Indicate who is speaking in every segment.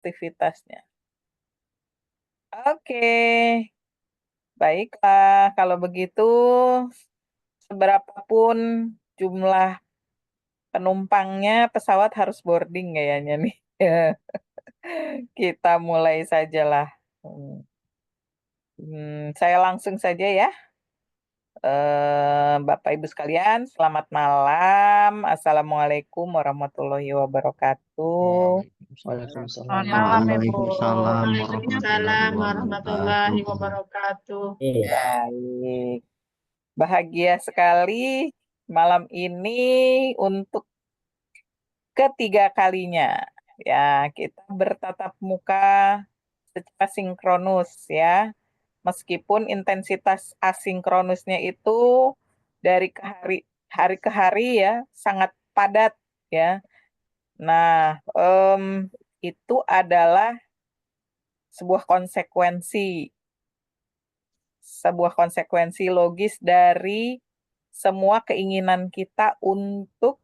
Speaker 1: aktivitasnya. Oke, baiklah kalau begitu seberapapun jumlah penumpangnya, pesawat harus boarding kayaknya nih. Kita mulai sajalah. Saya langsung saja ya. Bapak Ibu sekalian, selamat malam. Assalamualaikum warahmatullahi wabarakatuh.
Speaker 2: Waalaikumsalam
Speaker 3: Selamat malam, Ibu.
Speaker 2: Waalaikumsalam
Speaker 3: Waalaikumsalam
Speaker 2: warahmatullahi
Speaker 3: warahmatullahi
Speaker 2: wabarakatuh.
Speaker 3: wabarakatuh.
Speaker 2: Iya.
Speaker 1: Baik, bahagia sekali malam ini untuk ketiga kalinya. Ya, kita bertatap muka secara sinkronus ya. Meskipun intensitas asinkronusnya itu dari hari ke hari ya sangat padat ya. Nah, itu adalah sebuah konsekuensi logis dari semua keinginan kita untuk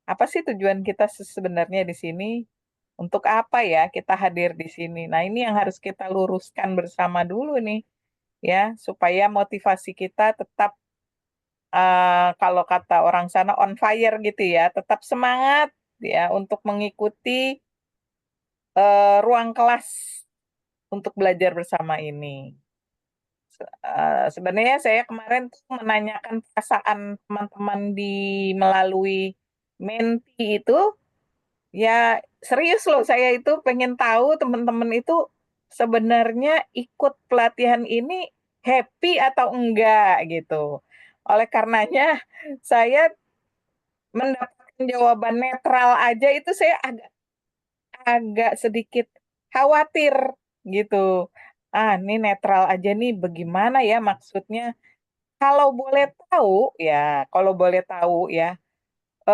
Speaker 1: apa sih tujuan kita sebenarnya di sini? Untuk apa ya kita hadir di sini? Nah, ini yang harus kita luruskan bersama dulu nih ya, supaya motivasi kita tetap kalau kata orang sana on fire gitu ya, tetap semangat ya untuk mengikuti ruang kelas untuk belajar bersama ini. Sebenarnya saya kemarin tuh menanyakan perasaan teman-teman melalui Menti itu, ya serius loh saya itu pengen tahu teman-teman itu sebenarnya ikut pelatihan ini happy atau enggak gitu. Oleh karenanya saya mendapatkan jawaban netral aja itu saya agak agak sedikit khawatir gitu. Ini netral aja nih bagaimana ya maksudnya? Kalau boleh tahu ya,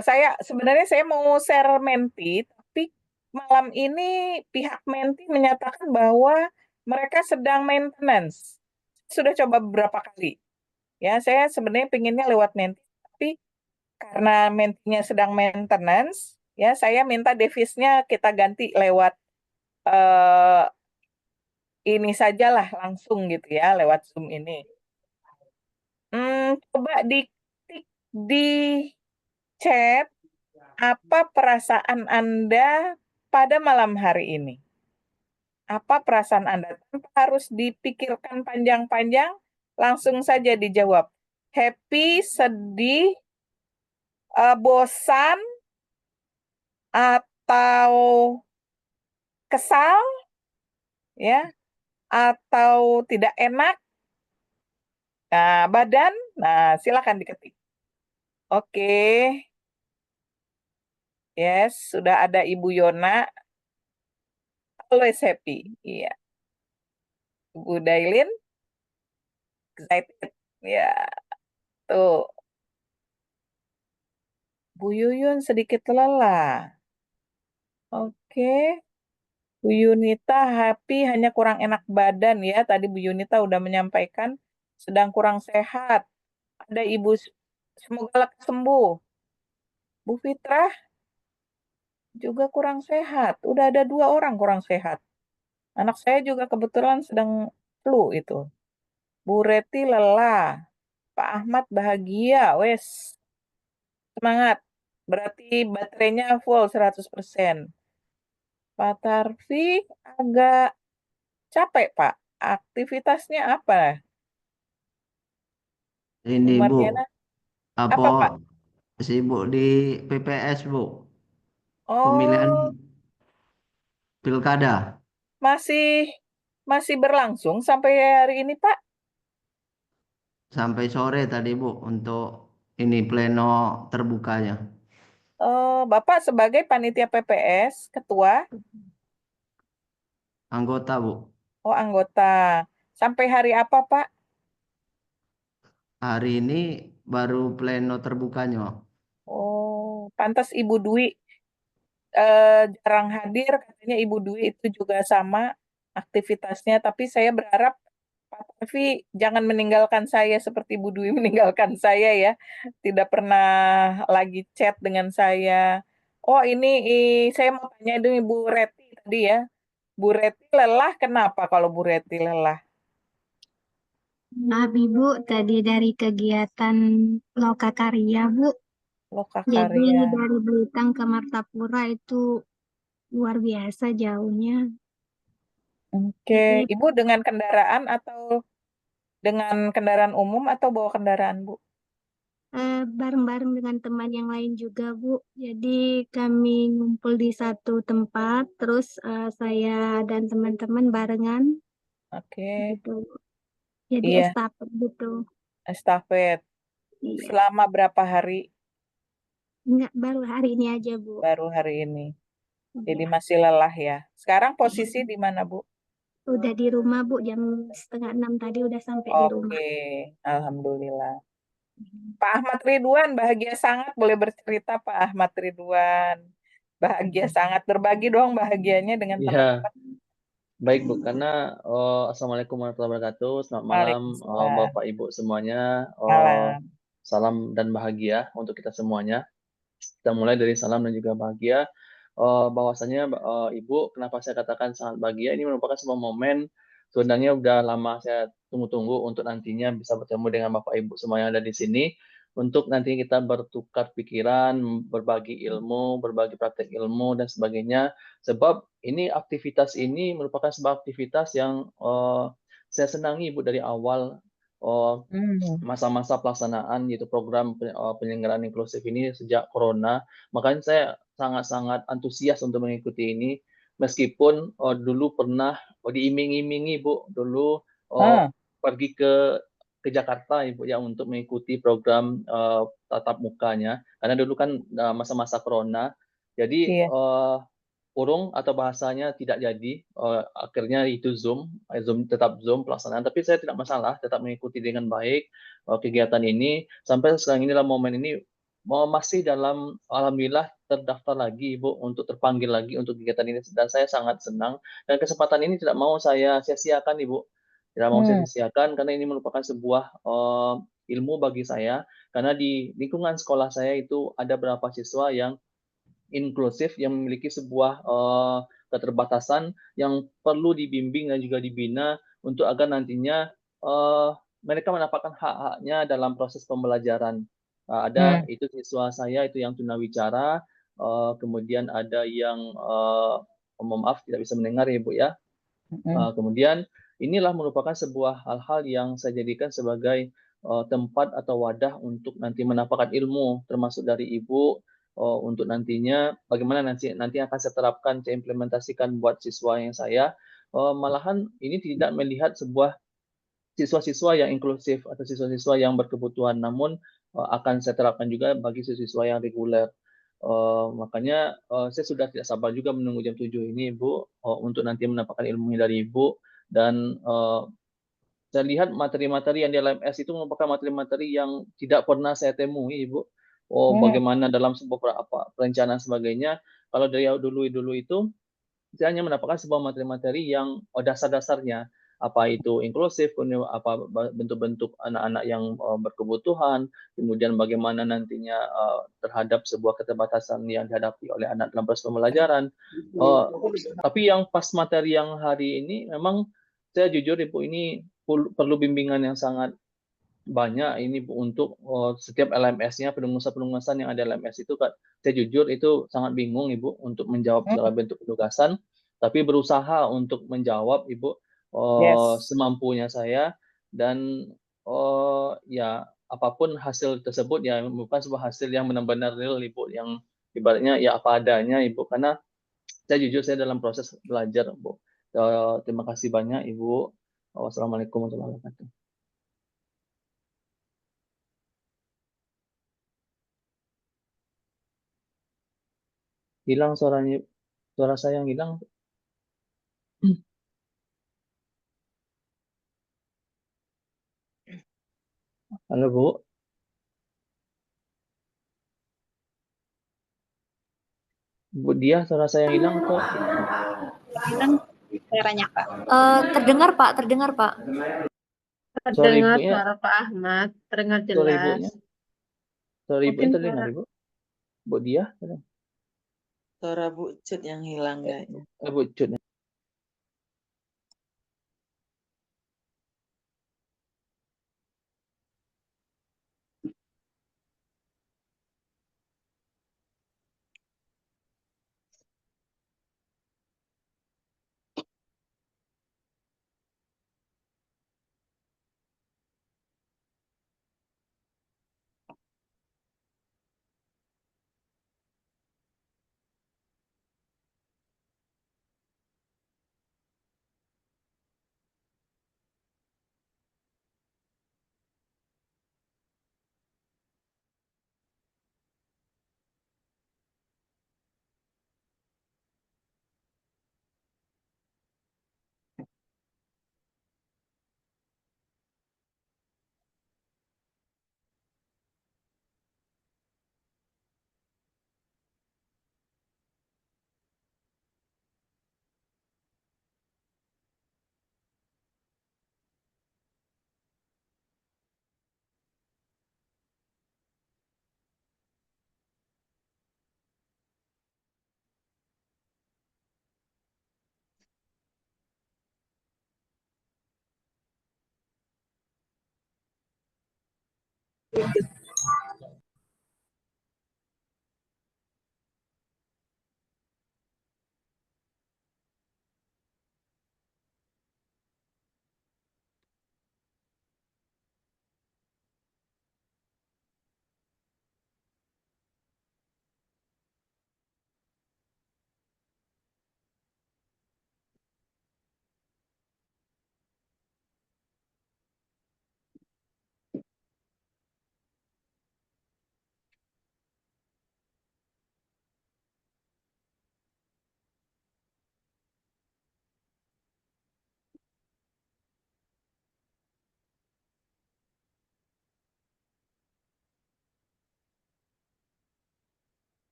Speaker 1: saya mau share Menti, tapi malam ini pihak Menti menyatakan bahwa mereka sedang maintenance. Sudah coba beberapa kali, ya saya sebenarnya pengennya lewat Menti, tapi karena Mentinya sedang maintenance, ya saya minta device-nya kita ganti lewat, eee, ini sajalah langsung gitu ya, lewat Zoom ini. Coba diketik di chat, apa perasaan Anda pada malam hari ini? Apa perasaan Anda? Tanpa harus dipikirkan panjang-panjang, langsung saja dijawab. Happy, sedih, bosan, atau kesal, ya, atau tidak enak, badan, silakan diketik. Oke, yes, sudah ada Ibu Yona, always happy, iya. Ibu Dailin, excited, ya, tuh. Bu Yuyun sedikit lelah. Oke, Bu Yunita happy hanya kurang enak badan ya. Tadi Bu Yunita udah menyampaikan sedang kurang sehat. Ada Ibu, semoga lekas sembuh. Bu Fitrah juga kurang sehat. Udah ada 2 orang kurang sehat. Anak saya juga kebetulan sedang flu itu. Bu Reti lelah. Pak Ahmad bahagia, wes semangat. Berarti baterainya full 100%. Pak Tarfi agak capek, Pak. Aktivitasnya apa? Bu
Speaker 2: Ini Bu,
Speaker 1: Mardiana,
Speaker 2: apa
Speaker 1: apa, Pak?
Speaker 2: sibuk di PPS Bu? Pemilihan
Speaker 1: Oh,
Speaker 2: pilkada
Speaker 1: masih masih berlangsung sampai hari ini, Pak?
Speaker 2: sampai sore tadi Bu untuk ini pleno terbukanya.
Speaker 1: Bapak sebagai panitia PPS, ketua,
Speaker 2: Anggota Bu,
Speaker 1: oh anggota. Sampai hari apa, Pak?
Speaker 2: hari ini baru pleno terbukanya.
Speaker 1: Oh, pantas Ibu Dwi jarang hadir, katanya Ibu Dwi itu juga sama aktivitasnya, tapi saya berharap Pak Taufik jangan meninggalkan saya seperti Bu Dwi meninggalkan saya ya, tidak pernah lagi chat dengan saya. Oh ini, saya mau tanya dong Ibu Reti, tadi ya. Bu Reti lelah, kenapa kalau Bu Reti lelah?
Speaker 4: Maaf Ibu, tadi dari kegiatan Lokakarya Bu. Jadi
Speaker 1: Lokakarya.
Speaker 4: dari Belitung ke Martapura itu luar biasa jauhnya.
Speaker 1: Oke,
Speaker 4: Jadi
Speaker 1: Ibu dengan kendaraan atau dengan kendaraan umum atau bawa kendaraan, Bu?
Speaker 4: bareng-bareng dengan teman yang lain juga Bu. Jadi kami ngumpul di satu tempat, terus saya dan teman-teman barengan
Speaker 1: Oke,
Speaker 4: gitu. Jadi
Speaker 1: iya,
Speaker 4: estafet gitu.
Speaker 1: estafet.
Speaker 4: Iya,
Speaker 1: Selama berapa hari?
Speaker 4: enggak baru hari ini aja Bu.
Speaker 1: Baru hari ini. Jadi
Speaker 4: Iya.
Speaker 1: masih lelah ya. Sekarang posisi
Speaker 4: Iya.
Speaker 1: di mana, Bu?
Speaker 4: Udah di rumah Bu, jam 5:30 tadi udah sampai di rumah.
Speaker 1: Oke, Alhamdulillah. Pak Ahmad Ridwan, bahagia sangat. Boleh bercerita, Pak Ahmad Ridwan. Bahagia sangat. Berbagi dong bahagianya dengan
Speaker 5: Ya,
Speaker 1: teman-teman.
Speaker 5: baik Bu. Karena Assalamualaikum warahmatullahi wabarakatuh. Selamat malam
Speaker 1: Waalaikumsalam.
Speaker 5: Bapak Ibu semuanya.
Speaker 1: Malam.
Speaker 5: Salam dan bahagia untuk kita semuanya. Kita mulai dari salam dan juga bahagia. Bahwasanya Ibu, kenapa saya katakan sangat bahagia? Ini merupakan sebuah momen sebenarnya udah lama saya tunggu-tunggu untuk nantinya bisa bertemu dengan Bapak Ibu semua yang ada di sini untuk nanti kita bertukar pikiran, berbagi ilmu, berbagi praktek ilmu dan sebagainya. Sebab ini aktivitas ini merupakan sebuah aktivitas yang saya senangi Ibu dari awal.
Speaker 1: Hmm.
Speaker 5: Masa-masa pelaksanaan yaitu program penyelenggaraan inklusif ini sejak corona. Makanya saya sangat-sangat antusias untuk mengikuti ini meskipun dulu pernah diiming-imingi Bu dulu
Speaker 1: Ah,
Speaker 5: pergi ke Jakarta Ibu ya untuk mengikuti program tatap mukanya karena dulu kan masa-masa corona. Jadi
Speaker 1: iya.
Speaker 5: urung atau bahasanya tidak jadi, akhirnya itu Zoom tetap Zoom pelaksanaan, tapi saya tidak masalah, tetap mengikuti dengan baik kegiatan ini sampai sekarang inilah momen ini masih dalam alhamdulillah terdaftar lagi Ibu untuk terpanggil lagi untuk kegiatan ini dan saya sangat senang dan kesempatan ini tidak mau saya sia-siakan Ibu, tidak mau saya
Speaker 1: Hmm.
Speaker 5: sia-siakan karena ini merupakan sebuah ilmu bagi saya karena di lingkungan sekolah saya itu ada beberapa siswa yang inklusif yang memiliki sebuah keterbatasan yang perlu dibimbing dan juga dibina untuk agar nantinya mereka mendapatkan hak-haknya dalam proses pembelajaran. Ada
Speaker 1: Hmm.
Speaker 5: itu siswa saya itu yang tunawicara, kemudian ada yang mohon maaf tidak bisa mendengar ya Bu ya.
Speaker 1: Hmm.
Speaker 5: Kemudian inilah merupakan sebuah hal-hal yang saya jadikan sebagai tempat atau wadah untuk nanti mendapatkan ilmu termasuk dari Ibu untuk nantinya bagaimana nanti akan saya terapkan, saya implementasikan buat siswa yang saya. Malahan ini tidak melihat sebuah siswa-siswa yang inklusif atau siswa-siswa yang berkebutuhan, namun akan saya terapkan juga bagi siswa yang reguler. Makanya saya sudah tidak sabar juga menunggu jam 7 ini, Ibu, untuk nanti mendapatkan ilmunya dari Ibu. Dan saya lihat materi-materi yang di LMS itu merupakan materi-materi yang tidak pernah saya temui, Ibu.
Speaker 1: Hmm.
Speaker 5: Bagaimana dalam sebuah perencanaan sebagainya. Kalau dari dulu itu, saya hanya mendapatkan sebuah materi-materi yang dasar-dasarnya apa itu inklusif, kemudian apa bentuk-bentuk anak-anak yang berkebutuhan, kemudian bagaimana nantinya terhadap sebuah keterbatasan yang dihadapi oleh anak dalam proses pembelajaran. Tapi yang pas materi yang hari ini memang saya jujur Ibu ini perlu bimbingan yang sangat banyak ini Bu, untuk setiap LMS-nya penungasan yang ada LMS itu Kak. Saya jujur itu sangat bingung Ibu untuk menjawab segala
Speaker 1: Hmm.
Speaker 5: bentuk penugasan, tapi berusaha untuk menjawab Ibu
Speaker 1: Yes.
Speaker 5: semampunya saya dan ya apapun hasil tersebut ya bukan sebuah hasil yang benar-benar real Ibu yang ibaratnya ya apa adanya Ibu karena saya jujur saya dalam proses belajar Bu. Terima kasih banyak Ibu. Wassalamualaikum warahmatullahi wabarakatuh. Hilang suaranya, suara saya yang hilang. Halo Bu, Bu Dia, suara saya yang hilang atau?
Speaker 3: Hilang suaranya Kak.
Speaker 6: Terdengar Pak, terdengar Pak.
Speaker 5: Suara
Speaker 3: Terdengar
Speaker 5: ibunya,
Speaker 3: suara Pak Ahmad, terdengar
Speaker 5: suara
Speaker 3: jelas.
Speaker 5: ibunya, suara ibunya
Speaker 3: Mungkin
Speaker 5: terdengar
Speaker 3: suara
Speaker 5: Ibu. Bu Dia,
Speaker 7: Suara Bu Cut yang hilang kayaknya.
Speaker 5: Bu Cut.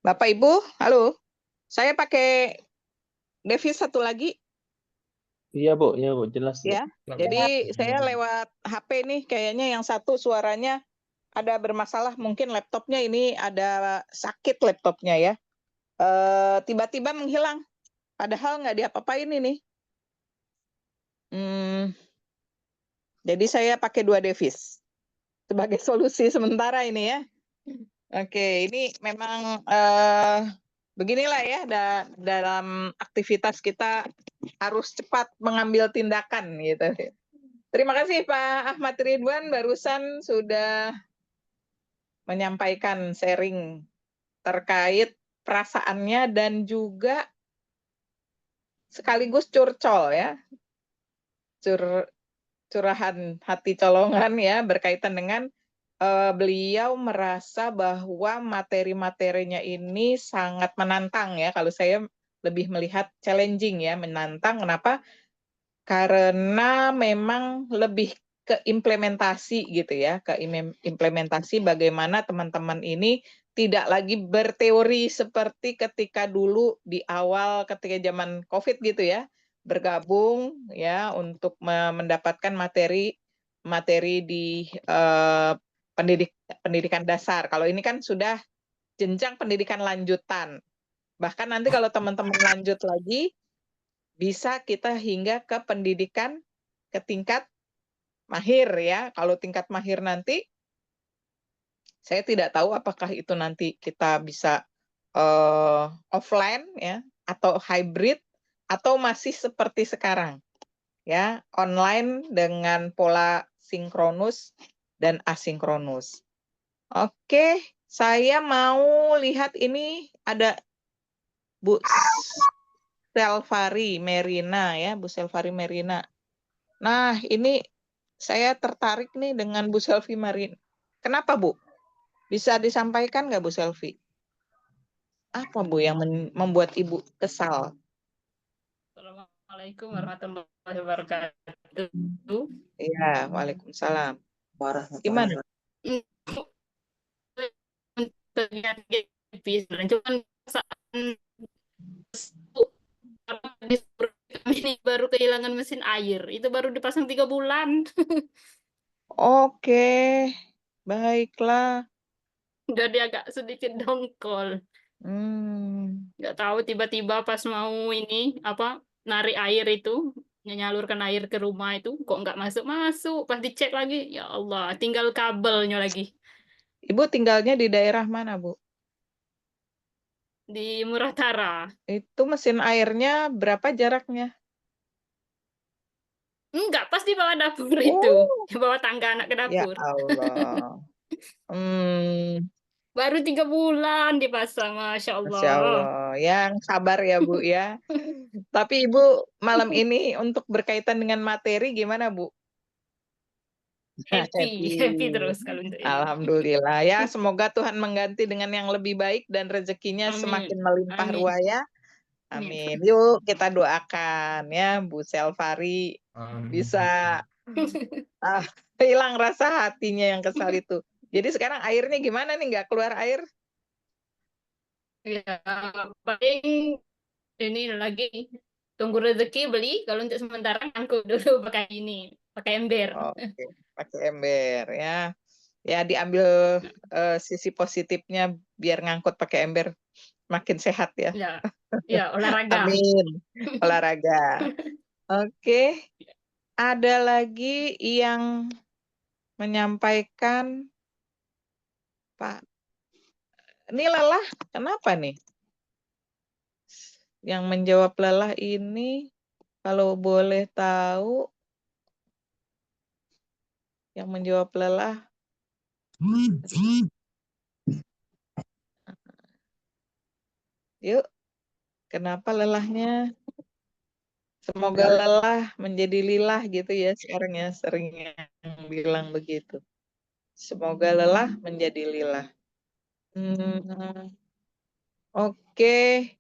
Speaker 1: Bapak Ibu, halo. Saya pakai device satu lagi
Speaker 5: Iya Bu, jelas Bu.
Speaker 1: ya. Jadi saya lewat HP nih, kayaknya yang satu suaranya ada bermasalah, mungkin laptopnya ini ada sakit laptopnya ya. Tiba-tiba menghilang, padahal nggak diapa-apain ini. Jadi saya pakai 2 device sebagai solusi sementara ini ya. Oke, ini memang beginilah ya, dalam aktivitas kita harus cepat mengambil tindakan gitu. Terima kasih Pak Ahmad Ridwan, barusan sudah menyampaikan sharing terkait perasaannya dan juga sekaligus curcol ya, curahan hati colongan ya, berkaitan dengan beliau merasa bahwa materi-materinya ini sangat menantang ya. Kalau saya lebih melihat challenging ya, menantang. Kenapa? Karena memang lebih ke implementasi gitu ya, ke implementasi bagaimana teman-teman ini tidak lagi berteori seperti ketika dulu di awal ketika zaman COVID gitu ya, bergabung ya untuk mendapatkan materi di pendidikan dasar. Kalau ini kan sudah jenjang pendidikan lanjutan. Bahkan nanti kalau teman-teman lanjut lagi, bisa kita hingga ke pendidikan ke tingkat mahir ya. Kalau tingkat mahir nanti, saya tidak tahu apakah itu nanti kita bisa offline ya, atau hybrid, atau masih seperti sekarang ya, online dengan pola sinkronus dan asinkronus. Oke, saya mau lihat ini ada Bu Selvari Merina ya, Bu Selvari Merina. Nah, ini saya tertarik nih dengan Bu Selvi Marina. Kenapa, Bu? Bisa disampaikan nggak, Bu Selvi? Apa, Bu, yang membuat Ibu kesal?
Speaker 8: Assalamualaikum warahmatullahi wabarakatuh.
Speaker 1: Iya, Waalaikumsalam. Gimana?
Speaker 8: Cuman ini baru kehilangan mesin air. Itu baru dipasang 3 bulan.
Speaker 1: Oke, baiklah.
Speaker 8: Jadi agak sedikit dongkol.
Speaker 1: Hmm.
Speaker 8: Nggak tahu tiba-tiba pas mau ini apa narik air itu menyalurkan air ke rumah itu kok nggak masuk-masuk. Pas dicek lagi, ya Allah, tinggal kabelnya lagi
Speaker 1: Ibu tinggalnya di daerah mana, Bu?
Speaker 8: di Murah Tara.
Speaker 1: Itu mesin airnya berapa jaraknya?
Speaker 8: Enggak, pas di bawah dapur itu,
Speaker 1: Oh,
Speaker 8: di bawah tangga anak ke
Speaker 1: ya
Speaker 8: dapur.
Speaker 1: Allah. Hmm,
Speaker 8: Baru 3 bulan dipasang, Masya
Speaker 1: Masya
Speaker 8: Allah.
Speaker 1: Allah. Yang sabar ya, Bu ya. Tapi Ibu malam ini untuk berkaitan dengan materi gimana, Bu?
Speaker 8: Happy, happy terus kalau untuk ini.
Speaker 1: Alhamdulillah ya, semoga Tuhan mengganti dengan yang lebih baik dan rezekinya semakin
Speaker 8: Amin,
Speaker 1: melimpah
Speaker 8: amin,
Speaker 1: ruah ya.
Speaker 8: amin.
Speaker 1: Amin. Yuk kita doakan ya Bu Selvari bisa ah, hilang rasa hatinya yang kesal itu. Jadi sekarang airnya gimana nih? Nggak keluar air?
Speaker 8: Ya, paling ini lagi tunggu rezeki beli. Kalau untuk sementara angkut dulu pakai ini, pakai ember.
Speaker 1: Oke, pakai ember ya. Ya diambil sisi positifnya biar ngangkut pakai ember makin sehat ya.
Speaker 8: Ya, ya olahraga.
Speaker 1: Amin. Olahraga. Oke. Ada lagi yang menyampaikan, Pak. Ini lelah, kenapa nih? Yang menjawab lelah ini, kalau boleh tahu, yang menjawab lelah, yuk, kenapa lelahnya? Semoga lelah menjadi lilah gitu ya sekarang ya, sering yang bilang begitu. Semoga lelah menjadi lilah. Oke.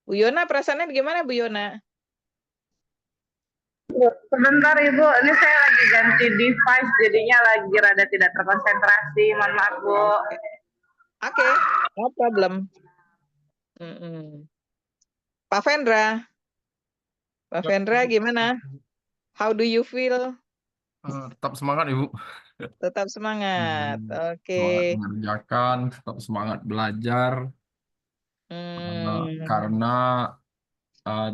Speaker 1: Bu Yona, perasaannya gimana Bu Yona?
Speaker 9: Sebentar Ibu, ini saya lagi ganti device, jadinya lagi rada tidak terkonsentrasi. Mohon maaf Bu.
Speaker 1: Oke, no problem. Mm-mm. Pak Vendra, Pak Vendra gimana? How do you feel?
Speaker 10: Tetap semangat Ibu.
Speaker 1: Tetap semangat. Oke.
Speaker 10: Semangat mengerjakan, tetap semangat belajar. Karena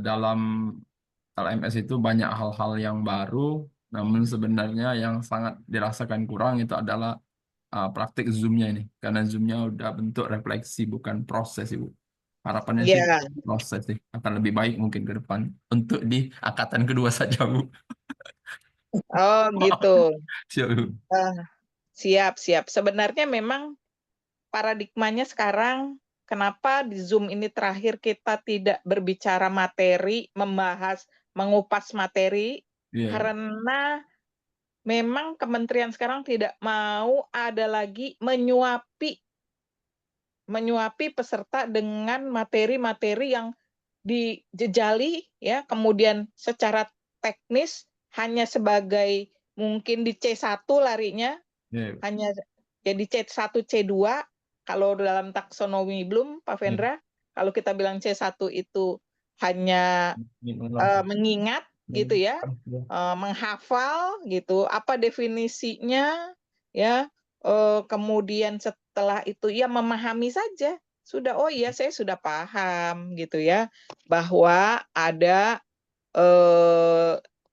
Speaker 10: dalam LMS itu banyak hal-hal yang baru, namun sebenarnya yang sangat dirasakan kurang itu adalah praktik Zoom-nya ini. Karena Zoom-nya udah bentuk refleksi, bukan proses Ibu. Harapannya sih
Speaker 1: Ya,
Speaker 10: proses sih akan lebih baik mungkin ke depan. Untuk di angkatan kedua saja Bu.
Speaker 1: oh gitu.
Speaker 10: Siap Ibu.
Speaker 1: Siap, siap. Sebenarnya memang paradigmanya sekarang, kenapa di Zoom ini terakhir kita tidak berbicara materi, membahas, mengupas materi,
Speaker 10: Iya.
Speaker 1: karena memang kementerian sekarang tidak mau ada lagi menyuapi peserta dengan materi-materi yang dijejali ya, kemudian secara teknis hanya sebagai mungkin di C1 larinya,
Speaker 10: Iya.
Speaker 1: hanya jadi C1, C2 kalau dalam taksonomi Bloom, Pak Vendra, kalau kita bilang C1 itu hanya mengingat gitu ya, menghafal gitu, apa definisinya ya, kemudian setelah itu ya memahami saja. Sudah, oh iya saya sudah paham gitu ya, bahwa ada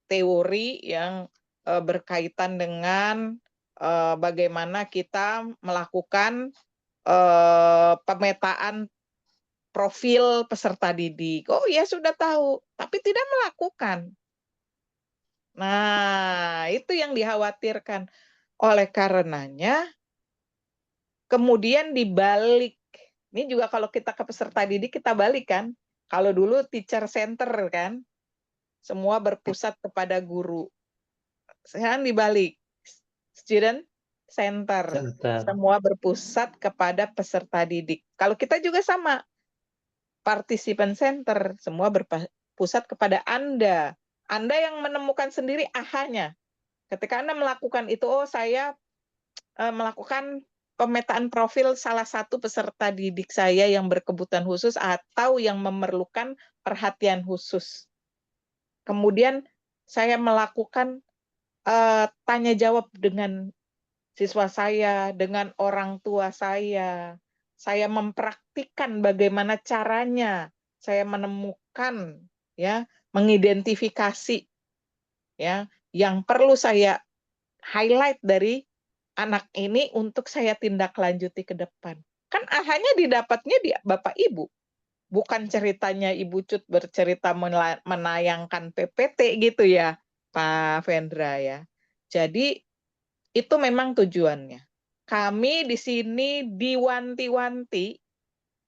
Speaker 1: teori yang berkaitan dengan bagaimana kita melakukan pemetaan profil peserta didik. Oh ya sudah tahu, tapi tidak melakukan. Nah, itu yang dikhawatirkan. Oleh karenanya, kemudian dibalik. Ini juga kalau kita ke peserta didik, kita balik kan. Kalau dulu teacher center kan, semua berpusat kepada guru. Sekarang dibalik. Student center. Semua berpusat kepada peserta didik. Kalau kita juga sama. Participant center. Semua berpusat kepada Anda. Anda yang menemukan sendiri ahanya. Ketika Anda melakukan itu, oh saya melakukan pemetaan profil salah satu peserta didik saya yang berkebutuhan khusus atau yang memerlukan perhatian khusus. Kemudian saya melakukan tanya jawab dengan siswa saya, dengan orang tua saya. Saya mempraktikkan bagaimana caranya saya menemukan, ya, mengidentifikasi, ya, yang perlu saya highlight dari anak ini untuk saya tindak lanjuti ke depan. Kan hanya didapatnya di Bapak Ibu. Bukan ceritanya Ibu Cut bercerita menayangkan PPT gitu ya, Pak Vendra ya. Jadi itu memang tujuannya. Kami di sini diwanti-wanti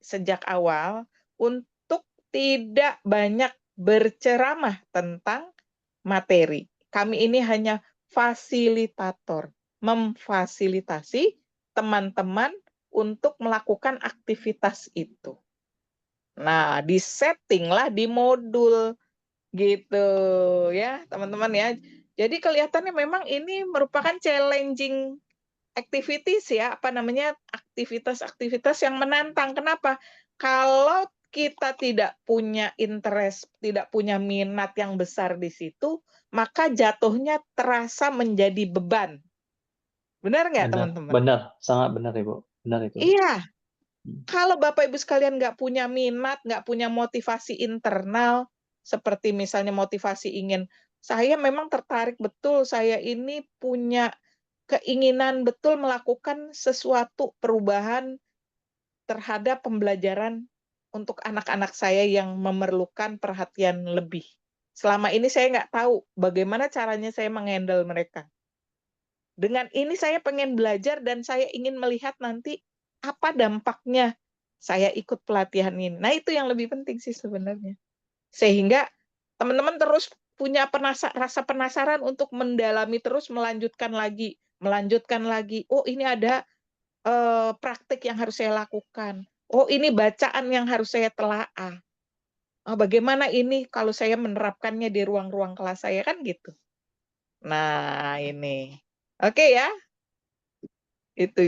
Speaker 1: sejak awal untuk tidak banyak berceramah tentang materi. Kami ini hanya fasilitator, memfasilitasi teman-teman untuk melakukan aktivitas itu. Nah, disettinglah di modul gitu ya, teman-teman ya. Jadi kelihatannya memang ini merupakan challenging activities ya, apa namanya, aktivitas-aktivitas yang menantang. Kenapa? Kalau kita tidak punya interest, tidak punya minat yang besar di situ, maka jatuhnya terasa menjadi beban. Benar nggak,
Speaker 5: Benar,
Speaker 1: teman-teman?
Speaker 5: benar, sangat benar Ibu. Benar itu.
Speaker 1: Iya. Kalau Bapak Ibu sekalian nggak punya minat, nggak punya motivasi internal, seperti misalnya motivasi ingin, saya memang tertarik betul, saya ini punya keinginan betul melakukan sesuatu perubahan terhadap pembelajaran untuk anak-anak saya yang memerlukan perhatian lebih. Selama ini saya nggak tahu bagaimana caranya saya menghandle mereka. Dengan ini saya pengen belajar dan saya ingin melihat nanti apa dampaknya saya ikut pelatihan ini. Nah, itu yang lebih penting sih sebenarnya. Sehingga teman-teman terus punya rasa penasaran untuk mendalami terus, melanjutkan lagi. Oh, ini ada praktik yang harus saya lakukan. Oh, ini bacaan yang harus saya telaah. Oh, bagaimana ini kalau saya menerapkannya di ruang-ruang kelas saya, kan gitu. Nah, ini. Oke ya. Itu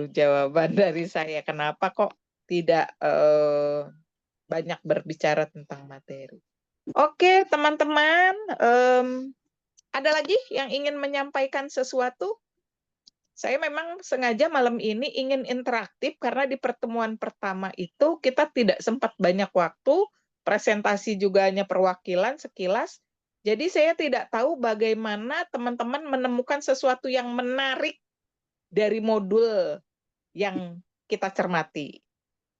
Speaker 1: jawaban dari saya. Kenapa kok tidak banyak berbicara tentang materi. Oke, teman-teman. Ada lagi yang ingin menyampaikan sesuatu? Saya memang sengaja malam ini ingin interaktif karena di pertemuan pertama itu kita tidak sempat banyak waktu, presentasi juga hanya perwakilan sekilas. Jadi saya tidak tahu bagaimana teman-teman menemukan sesuatu yang menarik dari modul yang kita cermati.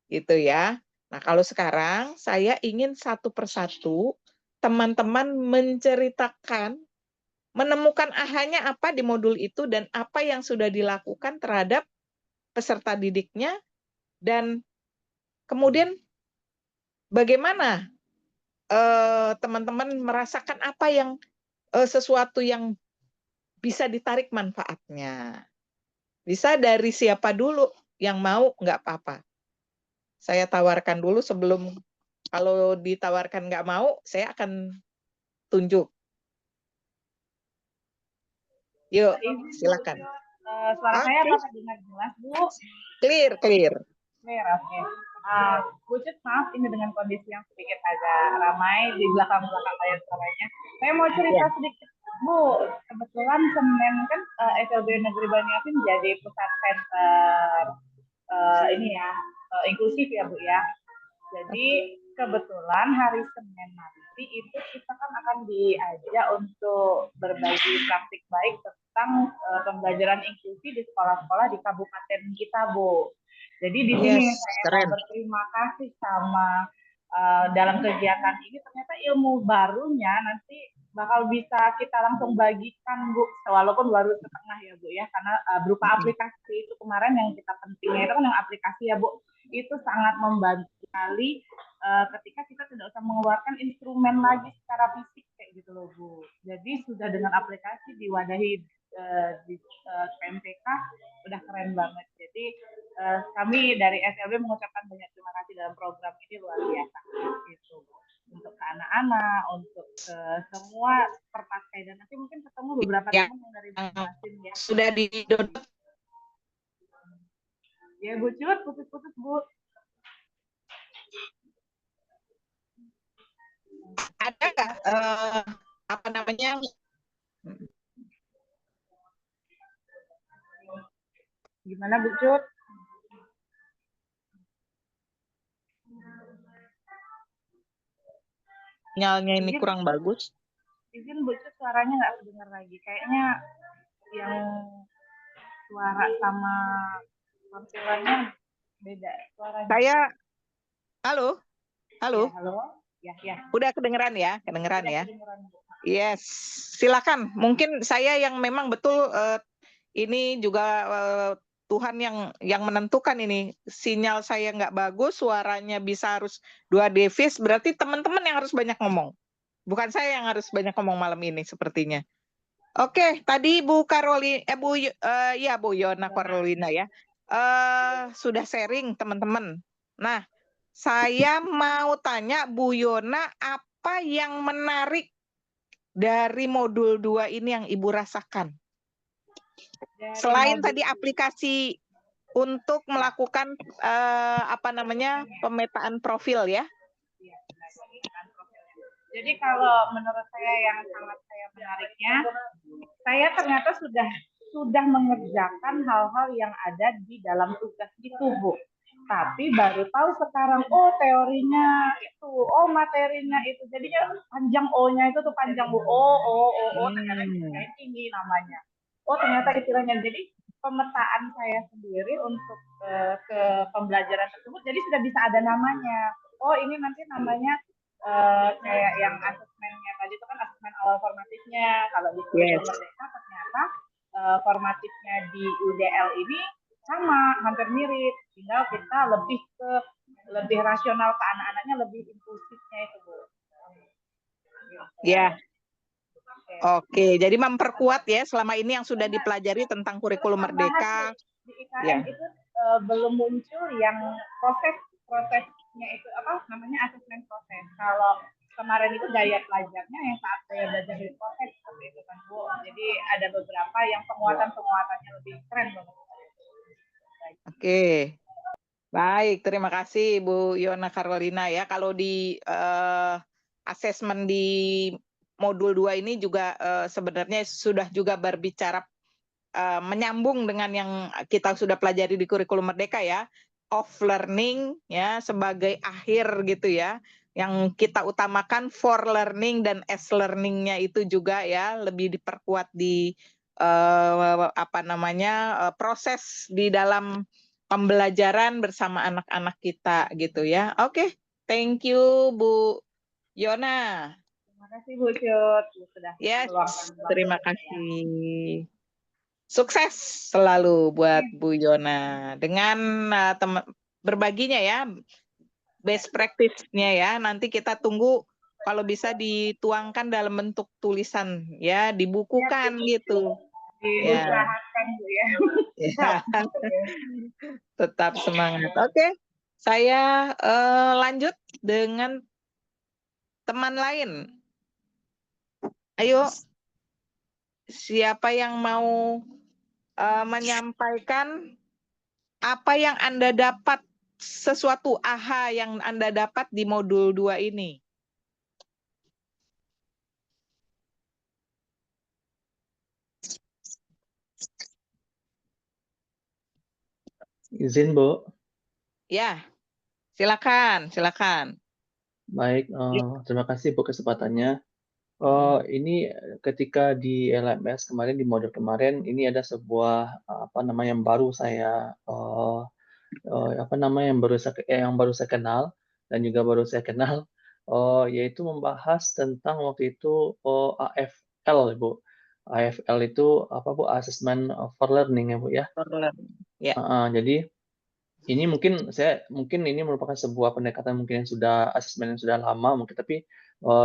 Speaker 1: Gitu ya. Nah, kalau sekarang saya ingin satu persatu teman-teman menceritakan menemukan ahanya apa di modul itu dan apa yang sudah dilakukan terhadap peserta didiknya, dan kemudian bagaimana teman-teman merasakan apa yang sesuatu yang bisa ditarik manfaatnya. Bisa dari siapa dulu, yang mau nggak apa-apa. Saya tawarkan dulu sebelum, kalau ditawarkan nggak mau, saya akan tunjuk. Yuk, silakan.
Speaker 9: Suara saya apakah dengar jelas, Bu?
Speaker 1: Clear.
Speaker 9: Clear, oke. Bu Cut, maaf ini dengan kondisi yang sedikit agak ramai di belakang-belakang layar suaranya. Saya mau cerita sedikit, Bu. Kebetulan Senin kan SLB Negeri Banyuasin jadi pusat center ini ya, inklusif ya, Bu ya. Jadi kebetulan hari Senin nanti itu kita kan akan diajak untuk berbagi praktik baik tentang pembelajaran inklusi di sekolah-sekolah di kabupaten kita, Bu. Jadi di sini saya mau berterima kasih sama dalam kegiatan ini, ternyata ilmu barunya nanti bakal bisa kita langsung bagikan, Bu, walaupun baru setengah ya, Bu ya, karena berupa aplikasi itu kemarin yang kita pentingnya itu kan yang aplikasi ya, Bu, itu sangat membantu sekali ketika kita tidak usah mengeluarkan instrumen lagi secara fisik kayak gitu loh, Bu. Jadi sudah dengan aplikasi diwadahi di PMPK udah keren banget. Jadi kami dari SLB mengucapkan banyak terima kasih dalam program ini, luar biasa gitu, untuk ke anak-anak, untuk ke semua terpakai, dan nanti mungkin ketemu beberapa teman yang dari Banyuasin ya.
Speaker 1: Sudah di-download.
Speaker 9: Ya, Bu Cut, putus-putus, Bu.
Speaker 1: Ada nggak apa namanya
Speaker 9: Gimana Bu Cut?
Speaker 7: Sinyalnya ini
Speaker 9: Izin,
Speaker 7: kurang bagus.
Speaker 9: izin Bu Cut, suaranya nggak kedengar lagi. Kayaknya yang suara sama tampilannya beda suaranya.
Speaker 7: Halo,
Speaker 9: Ya,
Speaker 7: halo.
Speaker 9: halo. Ya.
Speaker 7: Udah kedengeran ya? Kedengeran
Speaker 9: Udah
Speaker 7: ya?
Speaker 9: kedengeran Bu.
Speaker 7: Yes, silakan. Mungkin saya yang memang betul ini juga Tuhan yang menentukan ini. Sinyal saya nggak bagus, suaranya bisa harus 2 device, berarti teman-teman yang harus banyak ngomong. Bukan saya yang harus banyak ngomong malam ini sepertinya. Oke, tadi Bu Karolina, Bu Yona Carolina ya. Sudah sharing teman-teman. Nah, saya mau tanya Bu Yona, apa yang menarik dari modul 2 ini yang Ibu rasakan?
Speaker 9: Dari
Speaker 7: Selain
Speaker 9: modul
Speaker 7: tadi aplikasi untuk melakukan pemetaan profil ya.
Speaker 9: Iya, benar, pemeriksaan profilnya. Jadi kalau menurut saya yang sangat saya menariknya, saya ternyata sudah mengerjakan hal-hal yang ada di dalam tugas itu, Bu. Tapi baru tahu sekarang, oh teorinya itu, oh materinya itu. Jadinya panjang O-nya itu tuh panjang, Bu. Ternyata ini namanya. Oh ternyata istilahnya. Jadi pemetaan saya sendiri untuk ke pembelajaran tersebut, jadi sudah bisa ada namanya. Oh ini nanti namanya kayak yang asesmennya tadi itu kan asesmen awal formatifnya. Kalau di kurikulum Merdeka ternyata formatifnya di UDL ini sama, hampir mirip. Tinggal kita lebih rasional ke anak-anaknya, lebih inklusifnya itu, Bu.
Speaker 7: Ya. Oke, jadi memperkuat ya selama ini yang sudah dipelajari tentang kurikulum Merdeka.
Speaker 9: Di IKN itu belum muncul yang prosesnya itu apa namanya asesmen proses. Kalau kemarin itu gaya belajarnya yang saat saya belajar di proses seperti itu kan Bu. Jadi ada beberapa yang penguatannya lebih keren banget.
Speaker 7: Oke. Baik, terima kasih Bu Yona Carolina ya. Kalau di asesmen di modul 2 ini juga sebenarnya sudah juga berbicara menyambung dengan yang kita sudah pelajari di kurikulum Merdeka ya. Off learning ya sebagai akhir gitu ya. Yang kita utamakan for learning dan as learning-nya itu juga ya lebih diperkuat di proses di dalam pembelajaran bersama anak-anak kita gitu ya. Oke, thank you Bu Yona.
Speaker 9: Terima kasih Bu Cut sudah
Speaker 7: Yes,
Speaker 9: meluangkan waktu.
Speaker 7: terima kasih. Sukses selalu buat Bu Yona dengan berbaginya ya best practice-nya ya. Nanti kita tunggu kalau bisa dituangkan dalam bentuk tulisan ya, dibukukan gitu.
Speaker 9: Diusahakan Bu ya.
Speaker 7: Ya. Tetap semangat. Oke, saya lanjut dengan teman lain. Ayo, siapa yang mau menyampaikan apa yang Anda dapat, sesuatu AHA yang Anda dapat di modul 2 ini?
Speaker 5: Izin, Bu.
Speaker 7: Ya, silakan.
Speaker 5: Baik, terima kasih Bu kesempatannya. Ini ketika di LMS kemarin, di modul kemarin, ini ada sebuah yang baru saya yang baru saya kenal dan juga baru saya kenal, yaitu membahas tentang waktu itu AFL, Bu. AFL itu apa, Bu? Assessment for Learning ya, Bu ya.
Speaker 7: Ya.
Speaker 5: Jadi ini mungkin ini merupakan sebuah pendekatan mungkin yang sudah asesmen yang sudah lama mungkin, tapi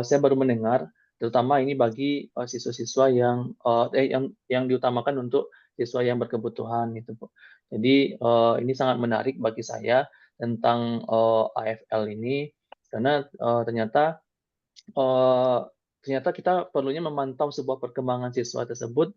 Speaker 5: saya baru mendengar, terutama ini bagi siswa-siswa yang diutamakan untuk siswa yang berkebutuhan gitu, Bu. Jadi ini sangat menarik bagi saya tentang AFL ini karena ternyata kita perlunya memantau sebuah perkembangan siswa tersebut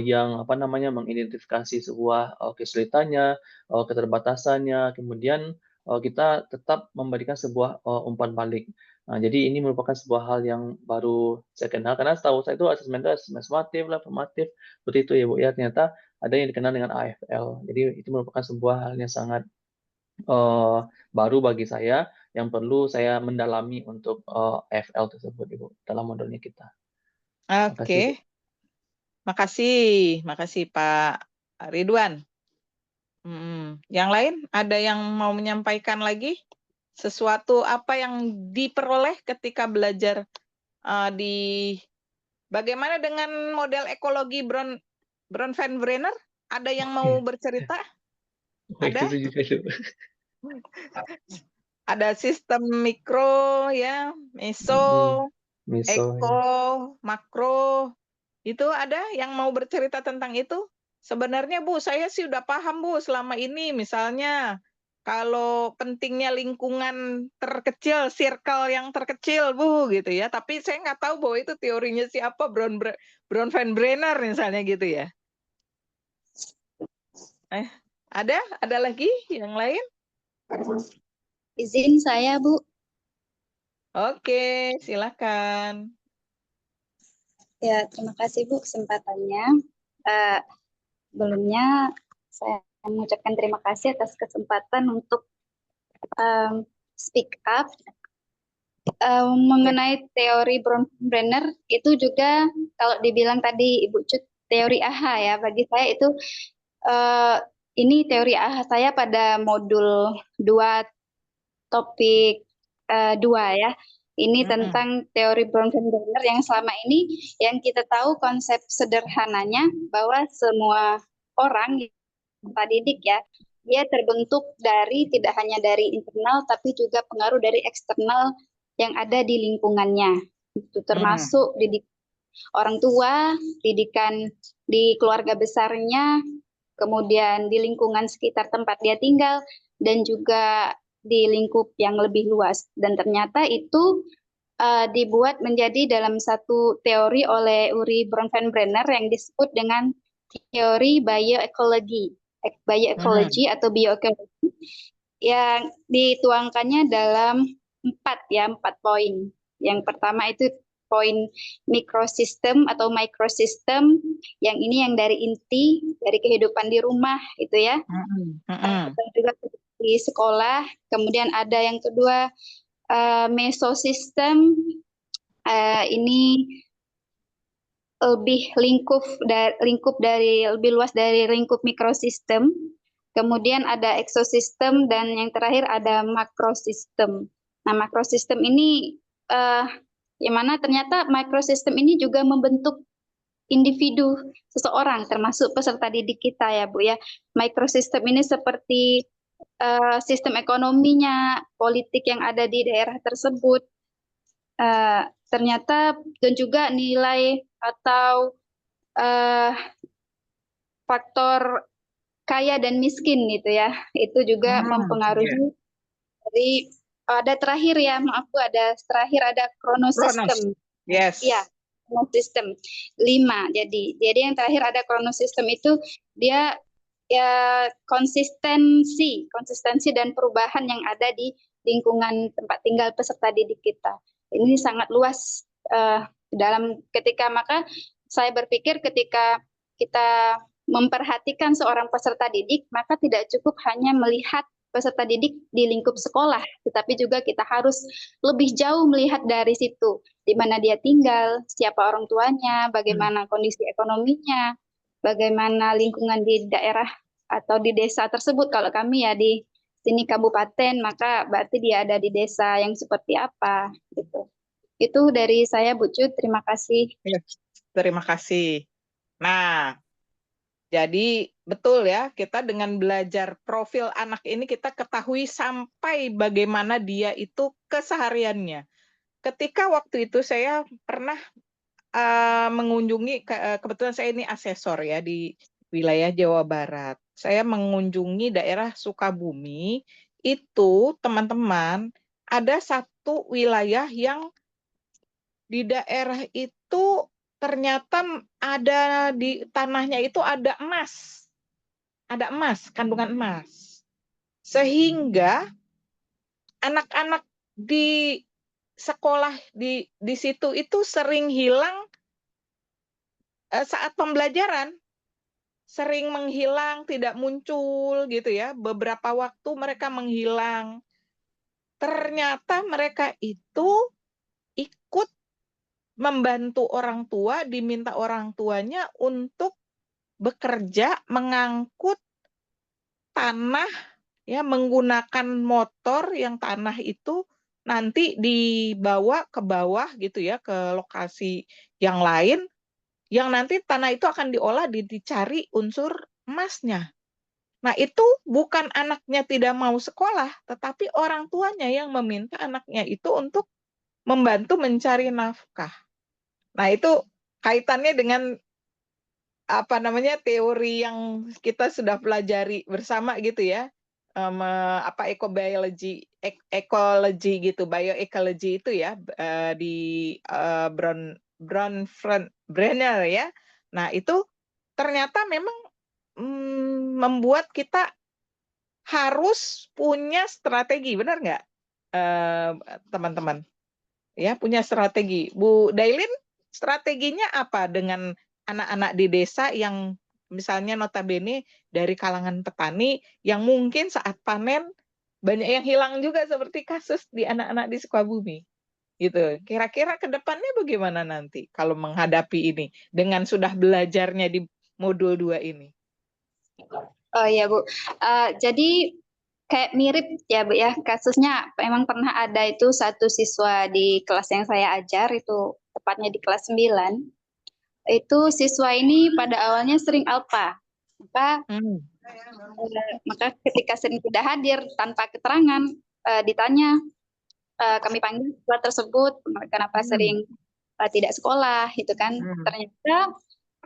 Speaker 5: yang mengidentifikasi sebuah kesulitannya, keterbatasannya, kemudian kita tetap memberikan sebuah umpan balik. Nah, jadi ini merupakan sebuah hal yang baru saya kenal karena setahu saya itu asesmen sumatif lah, formatif seperti itu ya Bu ya. Ternyata ada yang dikenal dengan AFL. Jadi itu merupakan sebuah hal yang sangat baru bagi saya yang perlu saya mendalami untuk AFL tersebut, Ibu, dalam modulnya kita. Terima kasih, Bu.
Speaker 7: Oke, makasih Pak Ridwan. Yang lain ada yang mau menyampaikan lagi sesuatu apa yang diperoleh ketika belajar di bagaimana dengan model ekologi Bron van Brenner? Ada yang mau bercerita? Ada?
Speaker 5: Itu juga, Bu.
Speaker 7: Ada sistem mikro ya, meso,
Speaker 5: Miso,
Speaker 7: eko,
Speaker 5: ya.
Speaker 7: makro. Itu ada yang mau bercerita tentang itu? Sebenarnya Bu, saya sih udah paham Bu selama ini. Misalnya kalau pentingnya lingkungan terkecil, circle yang terkecil Bu gitu ya. Tapi saya nggak tahu bahwa itu teorinya siapa, Bron van Brenner misalnya gitu ya. Ada lagi yang lain?
Speaker 3: Izin saya, Bu.
Speaker 7: Oke, silakan.
Speaker 3: Ya, terima kasih Bu kesempatannya. Sebelumnya saya mengucapkan terima kasih atas kesempatan untuk speak up mengenai teori Bronfenbrenner. Itu juga kalau dibilang tadi Ibu Cut teori AHA ya, bagi saya itu ini teori AHA saya pada modul 2 topik 2 ya. Ini tentang teori Bronfenbrenner yang selama ini yang kita tahu konsep sederhananya bahwa semua orang peserta didik ya, dia terbentuk dari tidak hanya dari internal tapi juga pengaruh dari eksternal yang ada di lingkungannya. Itu termasuk didik orang tua, didikan di keluarga besarnya, kemudian di lingkungan sekitar tempat dia tinggal, dan juga di lingkup yang lebih luas. Dan ternyata itu dibuat menjadi dalam satu teori oleh Uri Bronfenbrenner yang disebut dengan teori bioekologi atau bioekologi yang dituangkannya dalam 4 poin. Yang pertama itu poin mikrosistem atau microsystem, yang ini yang dari inti dari kehidupan di rumah itu ya, dan juga di sekolah. Kemudian ada yang kedua mesosistem, ini lebih lingkup dari lebih luas dari lingkup mikrosistem. Kemudian ada eksosistem dan yang terakhir ada makrosistem. Nah, makrosistem ini yang mana ternyata makrosistem ini juga membentuk individu seseorang termasuk peserta didik kita ya Bu ya. Makrosistem ini seperti sistem ekonominya, politik yang ada di daerah tersebut, ternyata, dan juga nilai atau faktor kaya dan miskin gitu ya, itu juga mempengaruhi. Jadi ada terakhir ya, maaf Bu, ada terakhir ada kronosistem.
Speaker 7: Yes.
Speaker 3: Ya, kronosistem 5. Jadi yang terakhir ada kronosistem itu dia ya konsistensi dan perubahan yang ada di lingkungan tempat tinggal peserta didik kita. Ini sangat luas dalam maka saya berpikir ketika kita memperhatikan seorang peserta didik, maka tidak cukup hanya melihat peserta didik di lingkup sekolah, tetapi juga kita harus lebih jauh melihat dari situ, di mana dia tinggal, siapa orang tuanya, bagaimana kondisi ekonominya, bagaimana lingkungan di daerah atau di desa tersebut. Kalau kami ya di sini kabupaten, maka berarti dia ada di desa yang seperti apa gitu. Itu dari saya Bu Cut, terima kasih.
Speaker 7: Terima kasih. Nah, jadi betul ya, kita dengan belajar profil anak ini kita ketahui sampai bagaimana dia itu kesehariannya. Ketika waktu itu saya pernah mengunjungi, kebetulan saya ini asesor ya di wilayah Jawa Barat. Saya mengunjungi daerah Sukabumi, itu teman-teman ada satu wilayah yang di daerah itu ternyata ada di tanahnya itu ada emas. Ada emas, kandungan emas. Sehingga anak-anak di sekolah di situ itu sering hilang saat pembelajaran. sering menghilang, tidak muncul gitu ya. Beberapa waktu mereka menghilang. Ternyata mereka itu ikut membantu orang tua, diminta orang tuanya untuk bekerja mengangkut tanah ya, menggunakan motor yang tanah itu nanti dibawa ke bawah gitu ya, ke lokasi yang lain, yang nanti tanah itu akan diolah, dicari unsur emasnya. Nah, itu bukan anaknya tidak mau sekolah, tetapi orang tuanya yang meminta anaknya itu untuk membantu mencari nafkah. Nah, itu kaitannya dengan apa namanya, teori yang kita sudah pelajari bersama gitu ya. Apa ekologi gitu, bioecology itu ya, di Brenner ya. Nah, itu ternyata memang membuat kita harus punya strategi, benar nggak, teman-teman? Ya, punya strategi. Bu Dailin, strateginya apa dengan anak-anak di desa yang misalnya notabene dari kalangan petani yang mungkin saat panen banyak yang hilang juga seperti kasus di anak-anak di Sukabumi gitu. Kira-kira ke depannya bagaimana nanti kalau menghadapi ini dengan sudah belajarnya di modul 2 ini?
Speaker 3: Oh iya Bu, jadi kayak mirip ya Bu ya, kasusnya memang pernah ada itu satu siswa di kelas yang saya ajar, itu tepatnya di kelas 9, itu siswa ini pada awalnya sering alpa, maka ketika sering tidak hadir tanpa keterangan, ditanya, kami panggil siswa tersebut, kenapa sering tidak sekolah, gitu kan. Ternyata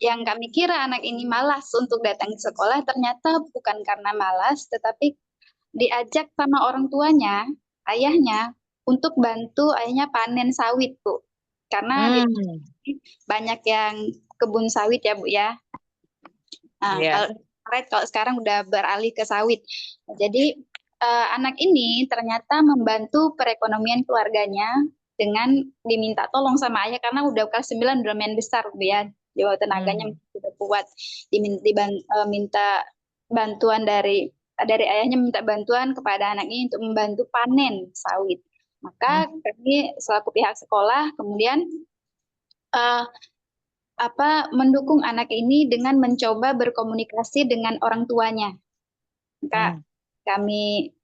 Speaker 3: yang kami kira anak ini malas untuk datang ke sekolah, ternyata bukan karena malas, tetapi diajak sama orang tuanya, ayahnya, untuk bantu ayahnya panen sawit, Bu. Karena di banyak yang kebun sawit ya, Bu ya. Nah, kalau sekarang udah beralih ke sawit. Jadi anak ini ternyata membantu perekonomian keluarganya dengan diminta tolong sama ayah karena udah kelas 9 udah main besar Bu ya. Jawa tenaganya sudah kuat. Minta bantuan dari ayahnya, minta bantuan kepada anak ini untuk membantu panen sawit. Maka kami selaku pihak sekolah kemudian mendukung anak ini dengan mencoba berkomunikasi dengan orang tuanya. Maka kami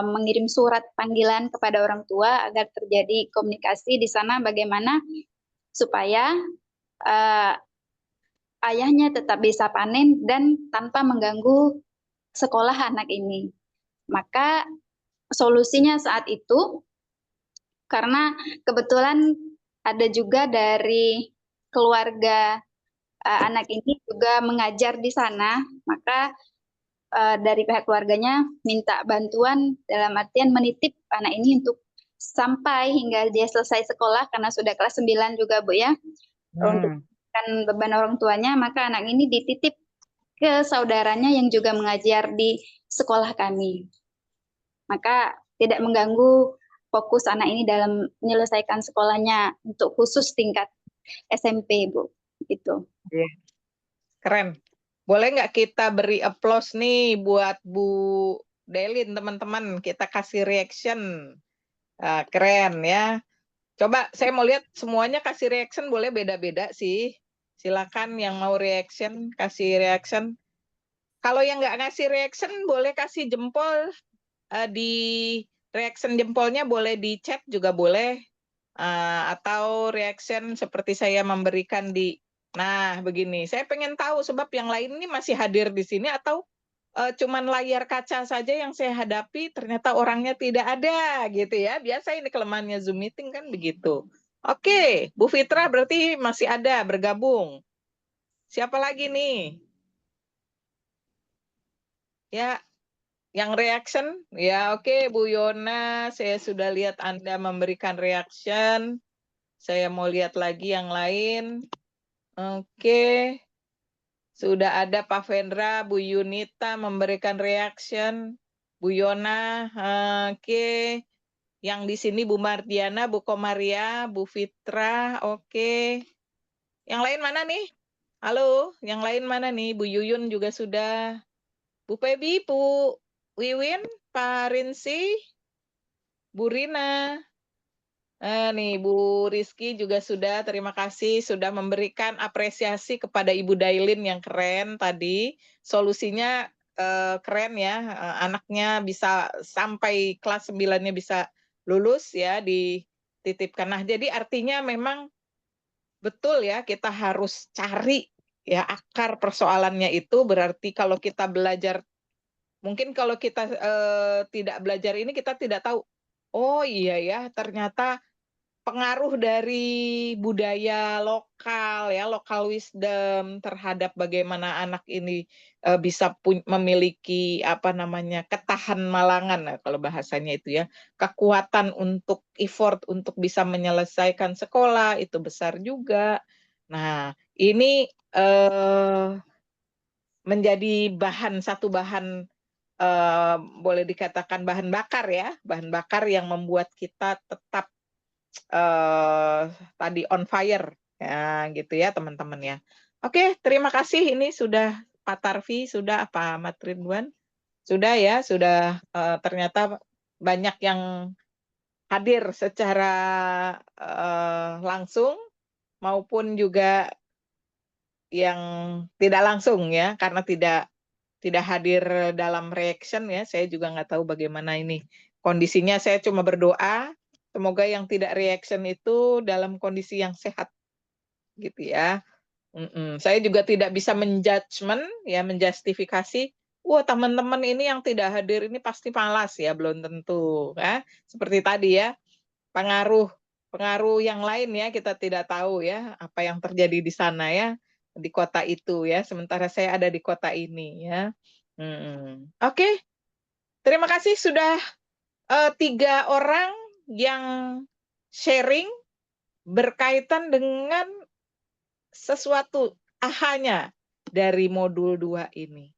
Speaker 3: mengirim surat panggilan kepada orang tua agar terjadi komunikasi di sana bagaimana supaya ayahnya tetap bisa panen dan tanpa mengganggu sekolah anak ini. Maka solusinya saat itu, karena kebetulan ada juga dari keluarga anak ini juga mengajar di sana, maka dari pihak keluarganya minta bantuan dalam artian menitip anak ini untuk sampai hingga dia selesai sekolah karena sudah kelas 9 juga Bu ya. Untuk kan beban orang tuanya, maka anak ini dititip ke saudaranya yang juga mengajar di sekolah kami. Maka tidak mengganggu fokus anak ini dalam menyelesaikan sekolahnya untuk khusus tingkat SMP, Bu. Gitu.
Speaker 7: Keren. Boleh nggak kita beri applause nih buat Bu Delin, teman-teman. Kita kasih reaction. Keren ya. Coba saya mau lihat semuanya kasih reaction, boleh beda-beda sih. Silakan yang mau reaction, kasih reaction. Kalau yang nggak ngasih reaction, boleh kasih jempol di reaction jempolnya, boleh di chat juga boleh. Atau reaction seperti saya memberikan di, nah begini, saya pengen tahu sebab yang lain ini masih hadir di sini atau cuman layar kaca saja yang saya hadapi, ternyata orangnya tidak ada gitu ya. Biasa ini kelemahannya Zoom meeting kan begitu. Oke, Bu Fitra berarti masih ada bergabung. Siapa lagi nih? Ya, yang reaction? Ya oke, Bu Yona, saya sudah lihat Anda memberikan reaction. Saya mau lihat lagi yang lain. Oke. Sudah ada Pak Vendra, Bu Yunita memberikan reaction. Bu Yona, oke. Yang di sini Bu Mardiana, Bu Komaria, Bu Fitra, oke. Yang lain mana nih? Halo, yang lain mana nih? Bu Yuyun juga sudah. Bu Pebi, Bu Wiwin, Pak Rinsi, Bu Rina. Nih Bu Rizky juga sudah, terima kasih sudah memberikan apresiasi kepada Ibu Dailin yang keren tadi. Solusinya keren ya, anaknya bisa sampai kelas 9-nya bisa lulus ya, dititipkan. Nah, jadi artinya memang betul ya, kita harus cari ya akar persoalannya itu. Berarti kalau kita belajar, mungkin kalau kita tidak belajar ini, kita tidak tahu, oh iya ya, ternyata pengaruh dari budaya lokal ya, lokal wisdom terhadap bagaimana anak ini bisa memiliki apa namanya ketahan malangan, nah, kalau bahasanya itu ya, kekuatan untuk effort untuk bisa menyelesaikan sekolah itu besar juga. Nah, ini menjadi satu bahan boleh dikatakan bahan bakar ya, bahan bakar yang membuat kita tetap tadi on fire ya gitu ya teman-teman ya. Oke, terima kasih. Ini sudah Pak Tarfi, sudah apa Mat Ridwan? Sudah ya, sudah ternyata banyak yang hadir secara langsung maupun juga yang tidak langsung ya, karena tidak hadir dalam reaction ya. Saya juga nggak tahu bagaimana ini kondisinya. Saya cuma berdoa semoga yang tidak reaction itu dalam kondisi yang sehat gitu ya. Saya juga tidak bisa menjudgment ya, menjustifikasi. Wah, teman-teman ini yang tidak hadir ini pasti malas ya, belum tentu ya. Seperti tadi ya, pengaruh yang lain ya, kita tidak tahu ya apa yang terjadi di sana ya, di kota itu ya, sementara saya ada di kota ini ya. Oke, terima kasih sudah 3 orang yang sharing berkaitan dengan sesuatu ahanya dari modul 2 ini.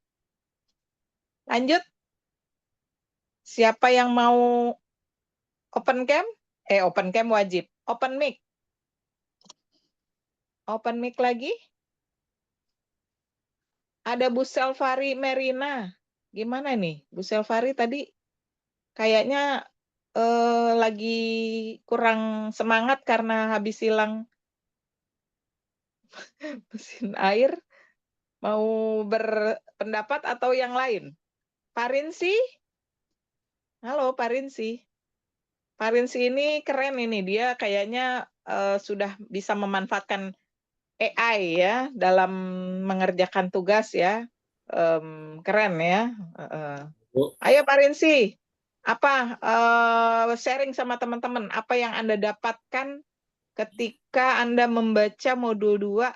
Speaker 7: Lanjut, siapa yang mau open cam? Open cam wajib. Open mic. Open mic lagi. Ada Bu Selvari Merina. Gimana nih? Bu Selvari tadi kayaknya lagi kurang semangat karena habis hilang mesin air. Mau berpendapat atau yang lain? Pak Rinsi? Halo Pak Rinsi. Pak Rinsi ini keren ini, dia kayaknya sudah bisa memanfaatkan AI ya dalam mengerjakan tugas ya. Keren ya. Ayo Pak Rinsi, apa sharing sama teman-teman, apa yang Anda dapatkan ketika Anda membaca modul 2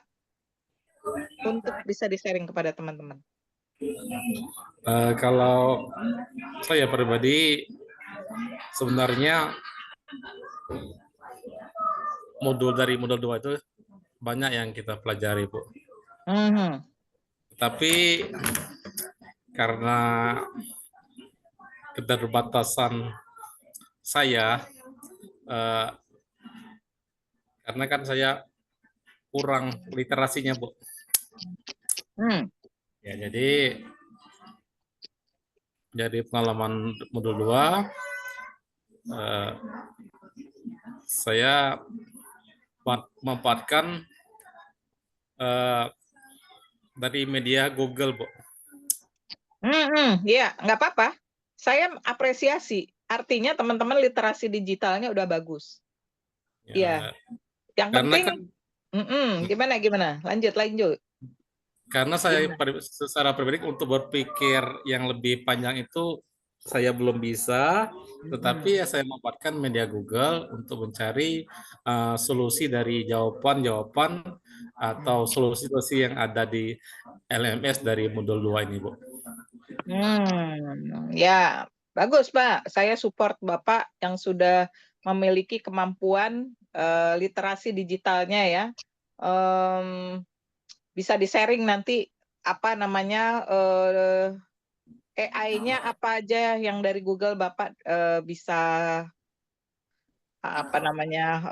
Speaker 7: untuk bisa di-sharing kepada teman-teman?
Speaker 11: Kalau saya pribadi sebenarnya modul 2 itu banyak yang kita pelajari, Bu. Tapi karena keterbatasan saya, karena kan saya kurang literasinya, Bu. Ya, jadi pengalaman modul 2 saya memanfaatkan dari media Google, Bu.
Speaker 7: Ya, nggak apa-apa. Saya apresiasi. Artinya teman-teman literasi digitalnya udah bagus. Ya. Yang penting, gimana? Lanjut.
Speaker 11: Karena saya secara pribadi untuk berpikir yang lebih panjang itu saya belum bisa, tetapi ya saya memanfaatkan media Google untuk mencari solusi dari jawaban-jawaban atau solusi-solusi yang ada di LMS dari modul 2 ini, Bu.
Speaker 7: Ya, bagus Pak. Saya support Bapak yang sudah memiliki kemampuan literasi digitalnya ya. Bisa di-sharing nanti apa namanya AI-nya apa aja yang dari Google Bapak bisa apa namanya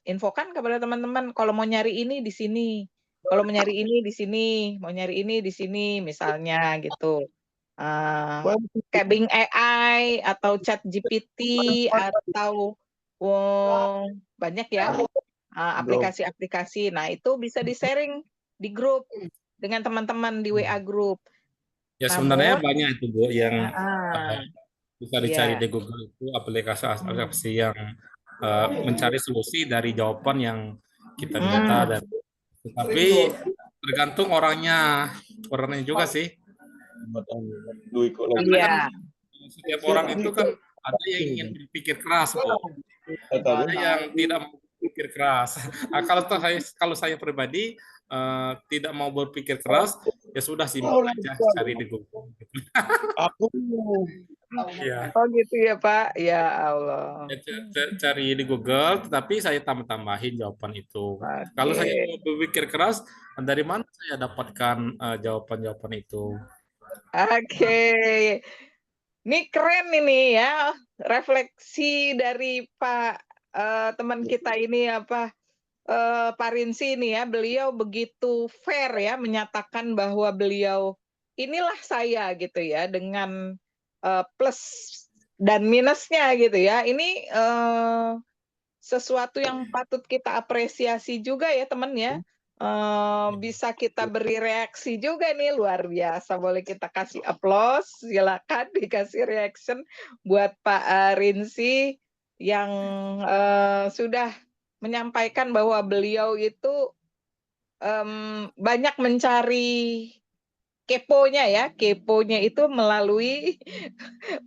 Speaker 7: infokan kepada teman-teman kalau mau nyari ini di sini Kalau mau nyari ini di sini, mau nyari ini di sini, misalnya gitu. Kayak Bing AI atau Chat GPT atau banyak ya aplikasi-aplikasi. Nah, itu bisa di-sharing di grup dengan teman-teman di WA grup.
Speaker 11: Ya sebenarnya
Speaker 7: Namun,
Speaker 11: banyak itu Bu yang bisa dicari
Speaker 7: ya,
Speaker 11: di Google itu aplikasi-aplikasi yang mencari solusi dari jawaban yang kita minta dan tapi tergantung orangnya juga sih. Karena kan
Speaker 7: iya,
Speaker 11: setiap orang itu kan ada yang ingin berpikir keras, Bu. Ada yang tidak mau berpikir keras. Nah, kalau saya pribadi tidak mau berpikir keras, ya sudah simpel aja cari di Google. Iya.
Speaker 7: Oh gitu ya Pak, ya Allah.
Speaker 11: Ya, cari di Google, tetapi saya tambah-tambahin jawaban itu. Kalau saya mau berpikir keras, dari mana saya dapatkan jawaban-jawaban itu?
Speaker 7: Oke, ini keren ini ya, refleksi dari teman kita ini Pak Rinsi ini ya, beliau begitu fair ya menyatakan bahwa beliau inilah saya gitu ya, dengan plus dan minusnya gitu ya. Ini sesuatu yang patut kita apresiasi juga ya teman ya. Bisa kita beri reaksi juga nih, luar biasa. Boleh kita kasih aplaus, silakan dikasih reaction buat Pak Rinsi yang sudah menyampaikan bahwa beliau itu banyak mencari keponya ya, keponya itu melalui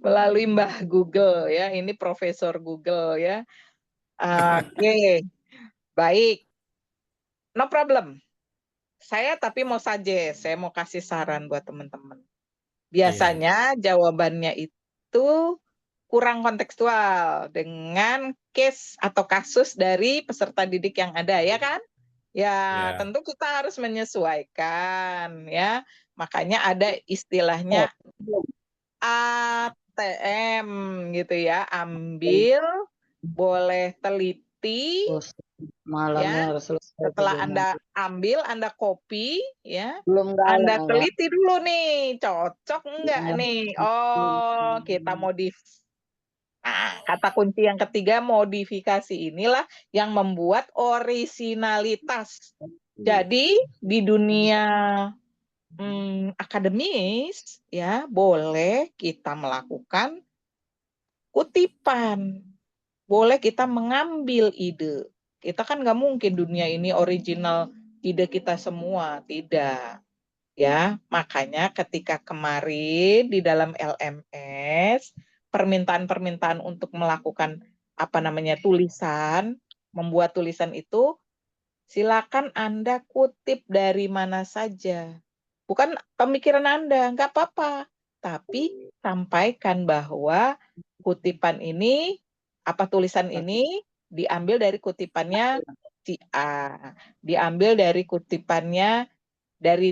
Speaker 7: Mbah Google ya, ini Profesor Google ya. Oke, baik, no problem. Saya tapi mau saya mau kasih saran buat teman-teman. Biasanya jawabannya itu kurang kontekstual dengan case atau kasus dari peserta didik yang ada, ya kan? Ya, tentu kita harus menyesuaikan ya. Makanya ada istilahnya ATM gitu ya. Ambil, boleh teliti, ya. Setelah Anda ambil, Anda copy, ya. Anda teliti dulu nih, cocok enggak nih? Oh, kita kata kunci yang ketiga, modifikasi inilah yang membuat orisinalitas. Jadi di dunia akademis ya boleh kita melakukan kutipan, boleh kita mengambil ide. Kita kan nggak mungkin dunia ini original ide kita semua, tidak. Ya, makanya ketika kemarin di dalam LMS permintaan-permintaan untuk melakukan tulisan, membuat tulisan itu silakan Anda kutip dari mana saja. Bukan pemikiran Anda, nggak apa-apa. Tapi sampaikan bahwa kutipan ini, tulisan ini diambil dari kutipannya si A, diambil dari kutipannya dari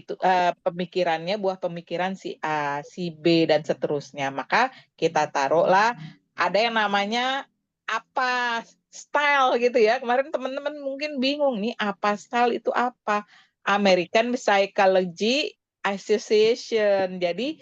Speaker 7: pemikirannya, buah pemikiran si A, si B, dan seterusnya. Maka kita taruhlah ada yang namanya apa style gitu ya. Kemarin teman-teman mungkin bingung nih, apa style itu apa? American Psychology Association. Jadi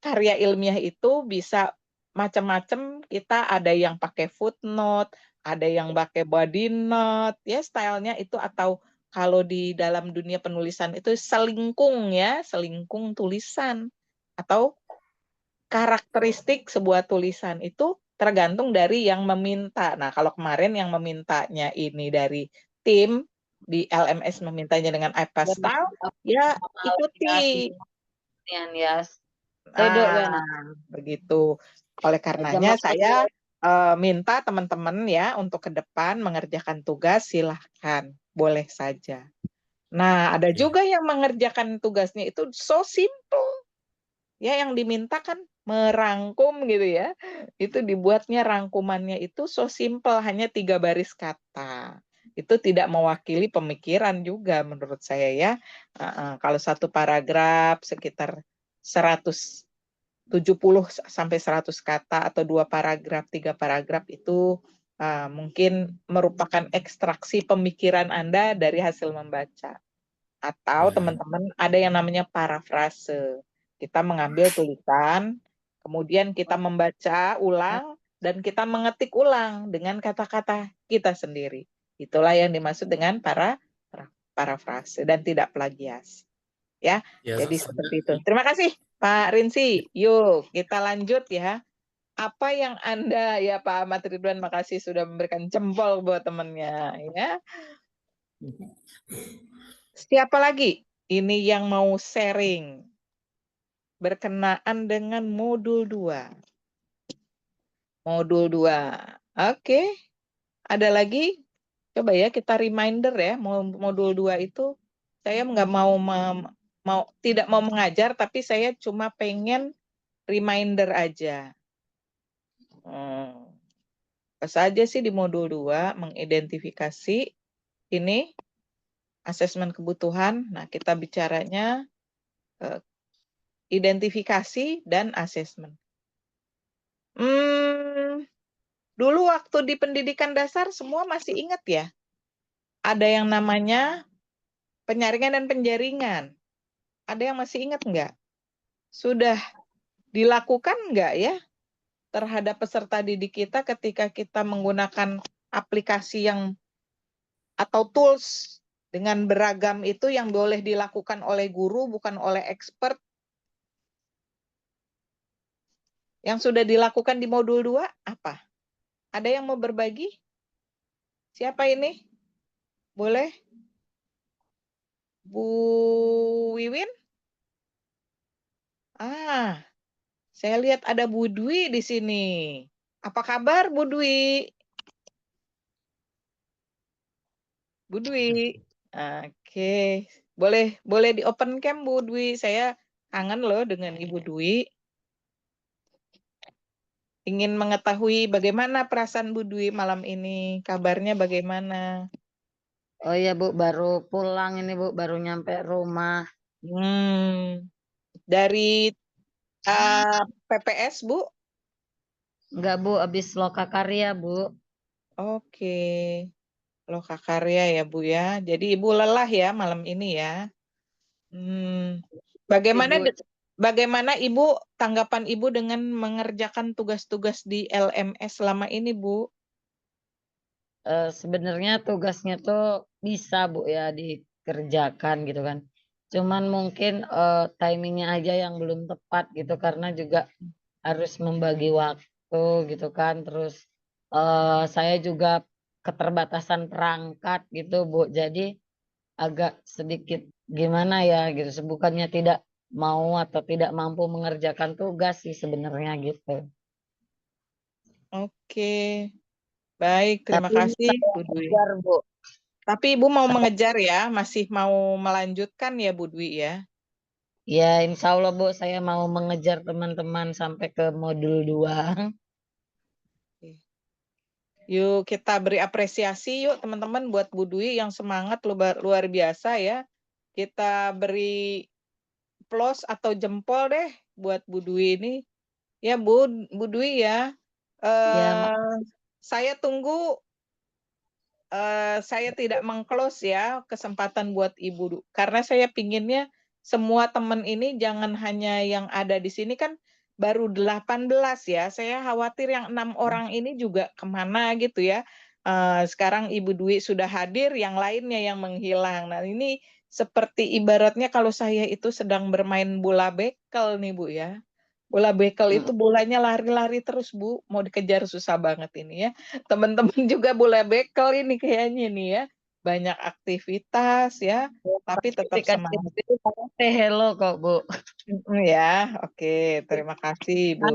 Speaker 7: karya ilmiah itu bisa macam-macam. Kita ada yang pakai footnote, ada yang pakai body note, ya stylenya itu, atau kalau di dalam dunia penulisan itu selingkung ya, selingkung tulisan, atau karakteristik sebuah tulisan itu tergantung dari yang meminta. Nah, kalau kemarin yang memintanya ini dari tim di LMS memintanya dengan apa style, ya ikuti. Begitu. Oleh karenanya saya minta teman-teman ya untuk ke depan mengerjakan tugas silahkan, boleh saja. Nah, ada juga yang mengerjakan tugasnya itu so simple. Ya, yang diminta kan merangkum gitu ya. Itu dibuatnya rangkumannya itu so simple, hanya 3 baris kata. Itu tidak mewakili pemikiran juga menurut saya ya. Kalau satu paragraf sekitar 170 sampai 100 kata atau 2 paragraf, 3 paragraf itu mungkin merupakan ekstraksi pemikiran Anda dari hasil membaca. Atau
Speaker 11: Ya.
Speaker 7: teman-teman ada yang namanya parafrase. Kita mengambil tulisan, kemudian kita membaca ulang, dan kita mengetik ulang dengan kata-kata kita sendiri. Itulah yang dimaksud dengan parafrase dan tidak plagiasi. Ya,
Speaker 11: Ya,
Speaker 7: jadi seperti itu. Terima kasih Pak Rinsi. Yuk, kita lanjut ya. Apa yang Anda, ya Pak Ahmad Ridwan, makasih sudah memberikan jempol buat temannya. Ya. Siapa lagi? Ini yang mau sharing berkenaan dengan modul 2. Modul 2. Oke. Ada lagi? Coba ya kita reminder ya, modul 2 itu saya nggak tidak mau mengajar, tapi saya cuma pengen reminder aja. Apa saja sih di modul 2? Mengidentifikasi ini asesmen kebutuhan. Nah, kita bicaranya identifikasi dan asesmen. Dulu waktu di pendidikan dasar semua masih ingat ya? Ada yang namanya penyaringan dan penjaringan. Ada yang masih ingat nggak? Sudah dilakukan nggak ya terhadap peserta didik kita ketika kita menggunakan aplikasi yang atau tools dengan beragam itu yang boleh dilakukan oleh guru bukan oleh expert? Yang sudah dilakukan di modul 2 apa? Ada yang mau berbagi? Siapa ini? Boleh? Bu Wiwin? Saya lihat ada Bu Dwi di sini. Apa kabar Bu Dwi? Bu Dwi. Oke. Boleh di open cam Bu Dwi. Saya kangen loh dengan Ibu Dwi. Ingin mengetahui bagaimana perasaan Bu Dwi malam ini. Kabarnya bagaimana?
Speaker 12: Oh iya Bu, baru pulang ini Bu, baru nyampe rumah.
Speaker 7: Dari PPS Bu?
Speaker 12: Enggak Bu, habis lokakarya Bu.
Speaker 7: Oke. Lokakarya ya Bu ya. Jadi Ibu lelah ya malam ini ya. Bagaimana Ibu tanggapan Ibu dengan mengerjakan tugas-tugas di LMS selama ini Bu?
Speaker 12: Sebenarnya tugasnya tuh bisa Bu ya dikerjakan gitu kan. Cuman mungkin timingnya aja yang belum tepat gitu karena juga harus membagi waktu gitu kan. Terus saya juga keterbatasan perangkat gitu Bu. Jadi agak sedikit gimana ya gitu. Bukannya tidak mau atau tidak mampu mengerjakan tugas sih sebenarnya gitu.
Speaker 7: Oke. Baik, terima
Speaker 12: Tapi
Speaker 7: kasih
Speaker 12: saya
Speaker 7: Bu Dwi.
Speaker 12: kejar, Bu.
Speaker 7: Tapi Ibu mau mengejar ya, masih mau melanjutkan ya Bu Dwi ya?
Speaker 12: Ya, insya Allah Bu, saya mau mengejar teman-teman sampai ke modul 2.
Speaker 7: Yuk kita beri apresiasi yuk teman-teman buat Bu Dwi yang semangat luar biasa ya. Kita beri plus atau jempol deh buat Bu Dwi ini. Ya Bu Dwi ya. Saya tunggu. Saya tidak meng-close ya kesempatan buat Ibu karena saya pinginnya semua teman ini jangan hanya yang ada di sini kan baru 18 ya. Saya khawatir yang 6 orang ini juga kemana gitu ya. Sekarang Ibu Dwi sudah hadir, yang lainnya yang menghilang. Nah ini seperti ibaratnya kalau saya itu sedang bermain bola bekel nih Bu ya. Bola bekel itu bolanya lari-lari terus Bu, mau dikejar susah banget ini ya. Teman-teman juga bola bekel ini kayaknya nih ya. Banyak aktivitas ya, tapi tetap semangat.
Speaker 12: Hello kok Bu.
Speaker 7: Ya, oke. Terima kasih Bu.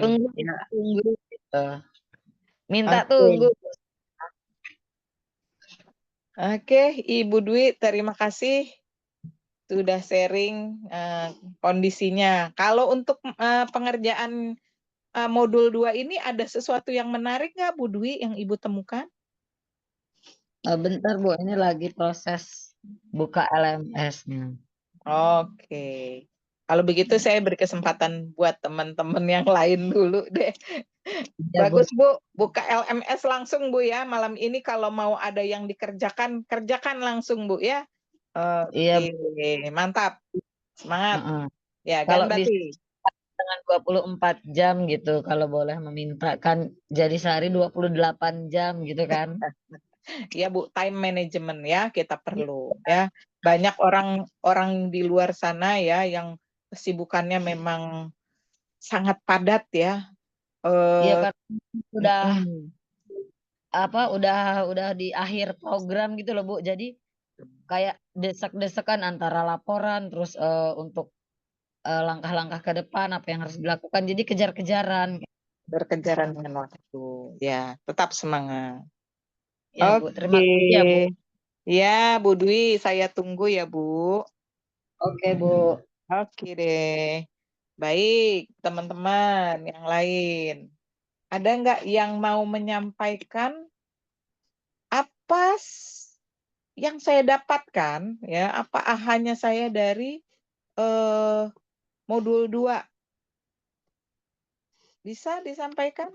Speaker 12: Tunggu,
Speaker 7: Ya.
Speaker 12: tunggu. Minta
Speaker 7: Oke.
Speaker 12: tunggu.
Speaker 7: Oke, Ibu Dwi, terima kasih sudah sharing kondisinya. Kalau untuk pengerjaan modul 2 ini ada sesuatu yang menarik nggak Bu Dwi yang Ibu temukan?
Speaker 12: Bentar Bu, ini lagi proses buka LMS-nya.
Speaker 7: Oke. Kalau begitu saya beri kesempatan buat teman-teman yang lain dulu deh.
Speaker 12: Ya, Bu.
Speaker 7: Bagus Bu, buka LMS langsung Bu ya. Malam ini kalau mau ada yang dikerjakan, kerjakan langsung Bu ya.
Speaker 12: Iya,
Speaker 7: Oke, mantap. Semangat.
Speaker 12: Heeh.
Speaker 7: Ya,
Speaker 12: Kalau bisa
Speaker 7: Ganbati.
Speaker 12: dengan 24 jam gitu, kalau boleh meminta kan jadi sehari 28 jam gitu kan.
Speaker 7: Ya Bu, time management ya kita perlu ya. Banyak orang di luar sana ya yang kesibukannya memang sangat padat ya.
Speaker 12: Iya
Speaker 7: Eh,
Speaker 12: kan udah
Speaker 7: mm-mm.
Speaker 12: udah di akhir program gitu loh Bu. Jadi kayak desek-desekan antara laporan terus untuk langkah-langkah ke depan apa yang harus dilakukan. Jadi kejar-kejaran.
Speaker 7: Berkejaran dengan waktu. Ya, tetap semangat.
Speaker 12: Ya Bu, terima
Speaker 7: Oke.
Speaker 12: kasih ya Bu.
Speaker 7: Ya, Bu Dwi, saya tunggu ya Bu.
Speaker 12: Oke Bu.
Speaker 7: Oke deh. Baik, teman-teman yang lain. Ada nggak yang mau menyampaikan apa yang saya dapatkan ya, apa ahanya saya dari modul 2? Bisa disampaikan?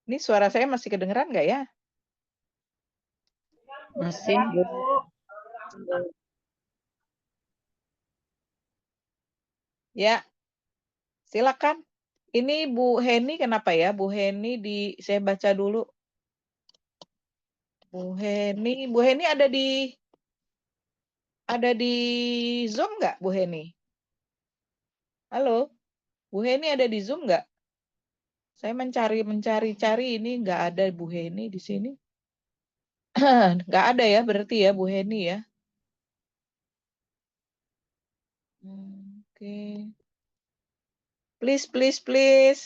Speaker 7: Ini suara saya masih kedengeran nggak ya?
Speaker 12: Masih Bu.
Speaker 7: Ya, silakan. Ini Bu Heni kenapa ya? Bu Heni saya baca dulu. Bu Heni ada di Zoom nggak Bu Heni? Halo, Bu Heni ada di Zoom nggak? Saya mencari ini nggak ada Bu Heni di sini. Nggak ada ya berarti ya Bu Heni ya. Oke. Please,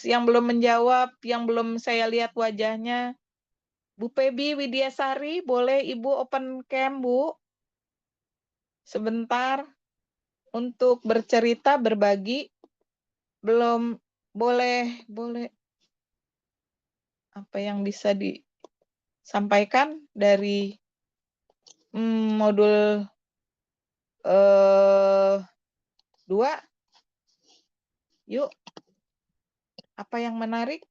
Speaker 7: yang belum menjawab, yang belum saya lihat wajahnya. Bu Pebi Widiasari, boleh Ibu open cam, Bu? Sebentar untuk bercerita, berbagi. Belum boleh apa yang bisa disampaikan dari modul 2. Yuk. Apa yang menarik?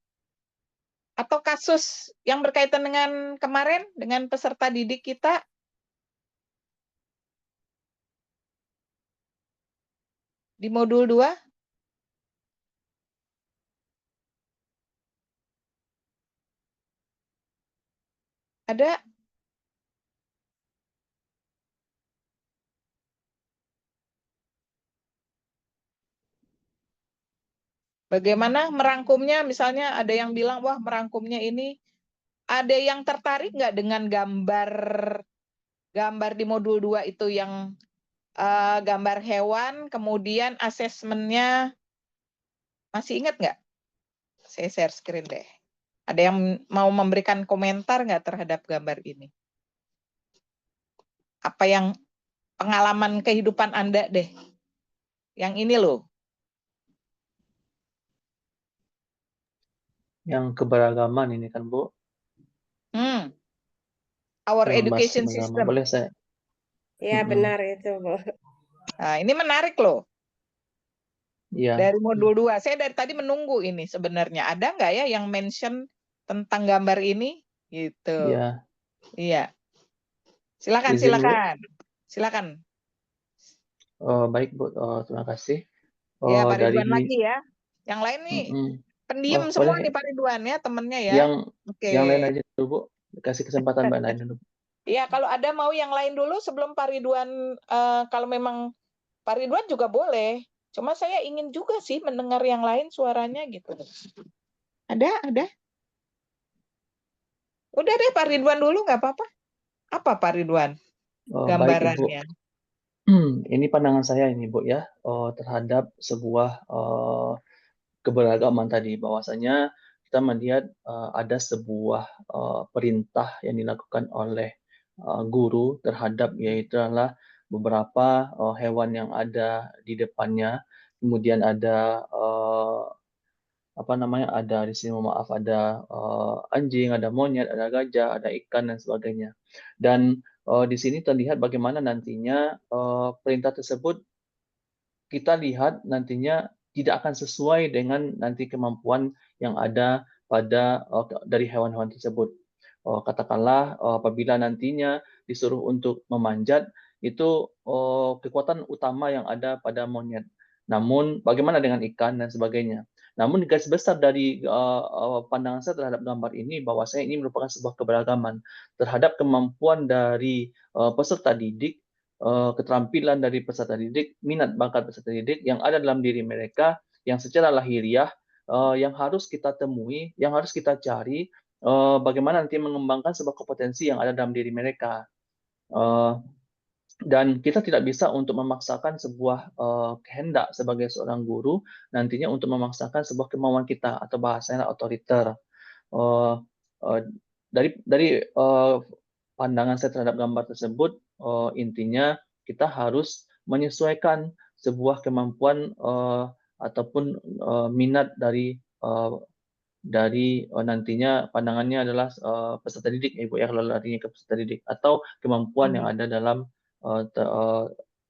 Speaker 7: Atau kasus yang berkaitan dengan kemarin, dengan peserta didik kita? Di modul 2? Ada? Bagaimana merangkumnya? Misalnya ada yang bilang, wah merangkumnya ini, ada yang tertarik nggak dengan gambar di modul 2 itu yang gambar hewan, kemudian asesmennya, masih ingat nggak? Saya share screen deh. Ada yang mau memberikan komentar nggak terhadap gambar ini? Apa yang pengalaman kehidupan Anda deh? Yang ini loh.
Speaker 5: Yang keberagaman ini kan Bu.
Speaker 7: Our
Speaker 5: Mas
Speaker 7: education
Speaker 5: Benama,
Speaker 7: system.
Speaker 5: boleh saya?
Speaker 13: Ya benar itu Bu.
Speaker 7: Nah, ini menarik loh.
Speaker 5: Iya.
Speaker 7: Dari modul 2. Saya dari tadi menunggu ini sebenarnya. Ada nggak ya yang mention tentang gambar ini? Gitu.
Speaker 5: Iya.
Speaker 7: Iya. Silakan,
Speaker 5: Izin, Bu.
Speaker 7: silakan.
Speaker 5: Baik Bu, terima kasih.
Speaker 7: Ya, Pak
Speaker 5: Dari
Speaker 7: Ridwan lagi ya. Yang lain nih pendiam semua
Speaker 5: boleh
Speaker 7: nih Pak Ridwan ya, temennya ya.
Speaker 5: yang lain aja dulu Bu. Kasih kesempatan Mbak lain dulu.
Speaker 7: Iya, kalau ada mau yang lain dulu sebelum Pak Ridwan, kalau memang Pak Ridwan juga boleh. Cuma saya ingin juga sih mendengar yang lain suaranya gitu. Ada? Udah deh Pak Ridwan dulu nggak apa-apa. Apa Pak Ridwan?
Speaker 5: Baik Ibu.
Speaker 7: Gambarannya.
Speaker 5: Ini pandangan saya ini Bu ya, terhadap sebuah keberagaman tadi, bahwasanya kita melihat ada sebuah perintah yang dilakukan oleh guru terhadap yaitu adalah beberapa hewan yang ada di depannya, kemudian ada apa namanya, ada di sini, mohon maaf, ada anjing, ada monyet, ada gajah, ada ikan dan sebagainya. Dan di sini terlihat bagaimana nantinya perintah tersebut kita lihat nantinya tidak akan sesuai dengan nanti kemampuan yang ada pada dari hewan-hewan tersebut. Katakanlah apabila nantinya disuruh untuk memanjat, itu kekuatan utama yang ada pada monyet. Namun bagaimana dengan ikan dan sebagainya. Namun garis besar dari pandangan saya terhadap gambar ini, bahwa saya ini merupakan sebuah keberagaman terhadap kemampuan dari peserta didik, keterampilan dari peserta didik, minat bakat peserta didik yang ada dalam diri mereka, yang secara lahiriah yang harus kita temui, yang harus kita cari, bagaimana nanti mengembangkan sebuah kompetensi yang ada dalam diri mereka. Dan kita tidak bisa untuk memaksakan sebuah kehendak sebagai seorang guru nantinya untuk memaksakan sebuah kemauan kita, atau bahasanya otoriter. Dari pandangan saya terhadap gambar tersebut, intinya kita harus menyesuaikan sebuah kemampuan ataupun minat dari nantinya pandangannya adalah peserta didik, Ibu ya, kalau larinya ke peserta didik, atau kemampuan yang ada dalam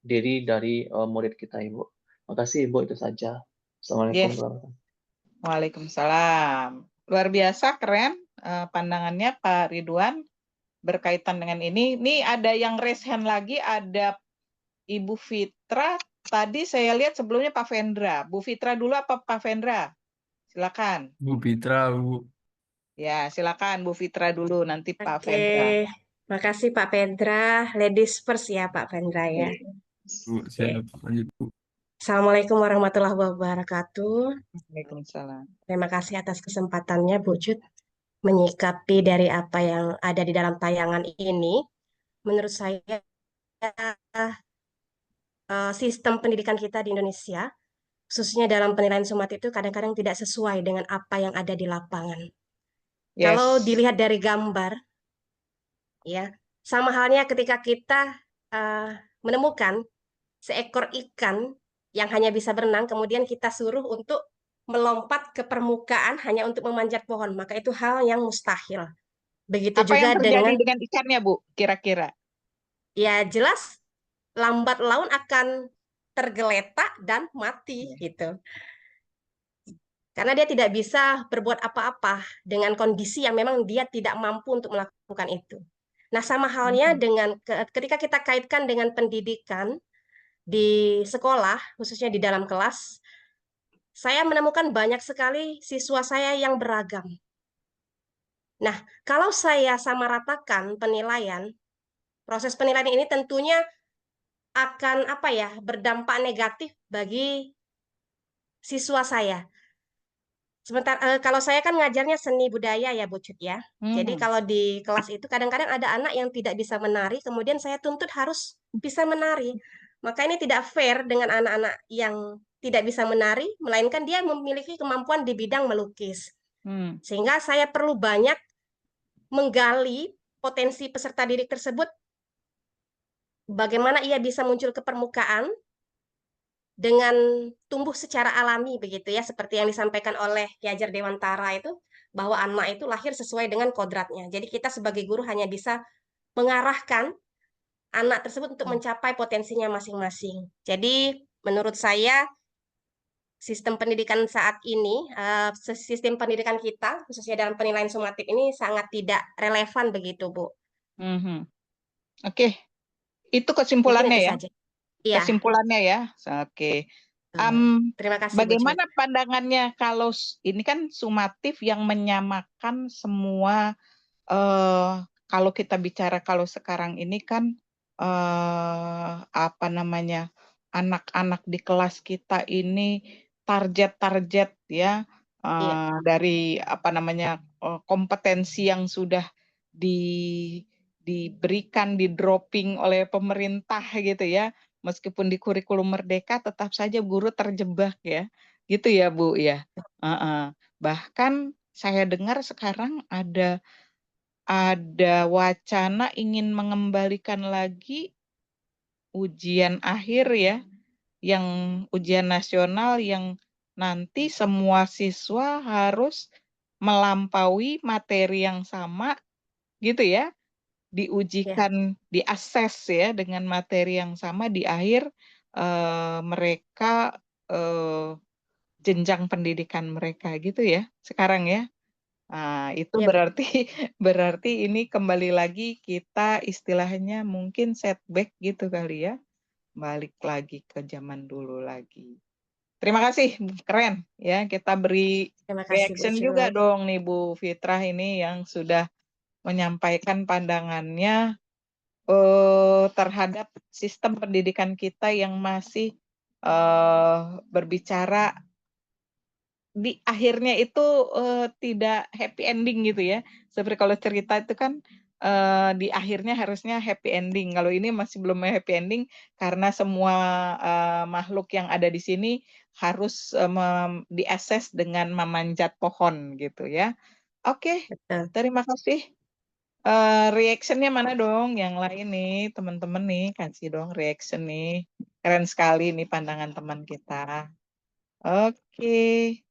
Speaker 5: diri dari murid kita, Ibu. Makasih Ibu, itu saja. Assalamualaikum
Speaker 7: Yes.
Speaker 5: warahmatullahi wabarakatuh.
Speaker 7: Waalaikumsalam. Luar biasa keren pandangannya Pak Ridwan berkaitan dengan ini. Ini ada yang raise hand lagi, ada Ibu Fitra. Tadi saya lihat sebelumnya Pak Vendra. Bu Fitra dulu apa Pak Vendra? Silakan.
Speaker 10: Bu Fitra, Bu.
Speaker 7: Ya, silakan Bu Fitra dulu, nanti Pak Vendra.
Speaker 13: Oke, makasih Pak Pendra. Ladies first ya Pak Pendra ya.
Speaker 10: Bu, saya lanjut, Bu.
Speaker 13: Assalamualaikum warahmatullahi wabarakatuh.
Speaker 7: Waalaikumsalam.
Speaker 13: Terima kasih atas kesempatannya Bu Cut menyikapi dari apa yang ada di dalam tayangan ini. Menurut saya sistem pendidikan kita di Indonesia, khususnya dalam penilaian sumatif itu kadang-kadang tidak sesuai dengan apa yang ada di lapangan. Kalau dilihat dari gambar, ya sama halnya ketika kita menemukan seekor ikan yang hanya bisa berenang, kemudian kita suruh untuk melompat ke permukaan hanya untuk memanjat pohon, maka itu hal yang mustahil. Begitu
Speaker 7: Apa
Speaker 13: juga
Speaker 7: yang terjadi
Speaker 13: dengan
Speaker 7: dengan ikannya, Bu, kira-kira?
Speaker 13: ya jelas lambat laun akan tergeletak dan mati gitu. Karena dia tidak bisa berbuat apa-apa dengan kondisi yang memang dia tidak mampu untuk melakukan itu. Nah, sama halnya dengan ketika kita kaitkan dengan pendidikan di sekolah, khususnya di dalam kelas, saya menemukan banyak sekali siswa saya yang beragam. Nah, kalau saya samaratakan penilaian, proses penilaian ini tentunya akan berdampak negatif bagi siswa saya. Sementara kalau saya kan ngajarnya seni budaya ya Bu Cut ya. Jadi kalau di kelas itu kadang-kadang ada anak yang tidak bisa menari, kemudian saya tuntut harus bisa menari. Maka ini tidak fair dengan anak-anak yang tidak bisa menari, melainkan dia memiliki kemampuan di bidang melukis. Sehingga saya perlu banyak menggali potensi peserta didik tersebut, bagaimana ia bisa muncul ke permukaan dengan tumbuh secara alami begitu ya, seperti yang disampaikan oleh Ki Hajar Dewantara itu, bahwa anak itu lahir sesuai dengan kodratnya. Jadi kita sebagai guru hanya bisa mengarahkan anak tersebut untuk mencapai potensinya masing-masing. Jadi menurut saya sistem pendidikan saat ini, sistem pendidikan kita khususnya dalam penilaian sumatif ini sangat tidak relevan begitu, Bu.
Speaker 7: Oke, itu kesimpulannya
Speaker 13: Mungkin itu
Speaker 7: ya.
Speaker 13: saja. Iya.
Speaker 7: Kesimpulannya ya. Oke.
Speaker 13: Terima kasih, Bu
Speaker 7: Bagaimana pandangannya kalau ini kan sumatif yang menyamakan semua, kalau kita bicara kalau sekarang ini kan anak-anak di kelas kita ini target-target ya, dari kompetensi yang sudah diberikan, di dropping oleh pemerintah gitu ya. meskipun di kurikulum Merdeka tetap saja guru terjebak ya. Gitu ya, Bu ya. Heeh. Bahkan saya dengar sekarang ada wacana ingin mengembalikan lagi ujian akhir ya, yang ujian nasional yang nanti semua siswa harus melampaui materi yang sama gitu ya,
Speaker 13: Ya.
Speaker 7: diujikan, diakses ya dengan materi yang sama di akhir mereka jenjang pendidikan mereka gitu ya sekarang ya. Nah, itu
Speaker 13: Ya, betul.
Speaker 7: berarti berarti ini kembali lagi kita istilahnya mungkin setback gitu kali ya. Balik lagi ke zaman dulu lagi. Terima kasih, keren ya. Kita beri
Speaker 13: Terima kasih Bu
Speaker 7: reaction juga
Speaker 13: Cut.
Speaker 7: dong nih Bu Fitrah ini yang sudah menyampaikan pandangannya terhadap sistem pendidikan kita yang masih berbicara di akhirnya itu tidak happy ending gitu ya. Seperti kalau cerita itu kan di akhirnya harusnya happy ending. Kalau ini masih belum happy ending karena semua makhluk yang ada di sini harus diakses dengan memanjat pohon gitu ya. Oke,
Speaker 13: Betul.
Speaker 7: terima kasih. Reaction-nya mana dong? Yang lain nih, teman-teman nih, kasih dong reaction nih. Keren sekali nih pandangan teman kita. Oke.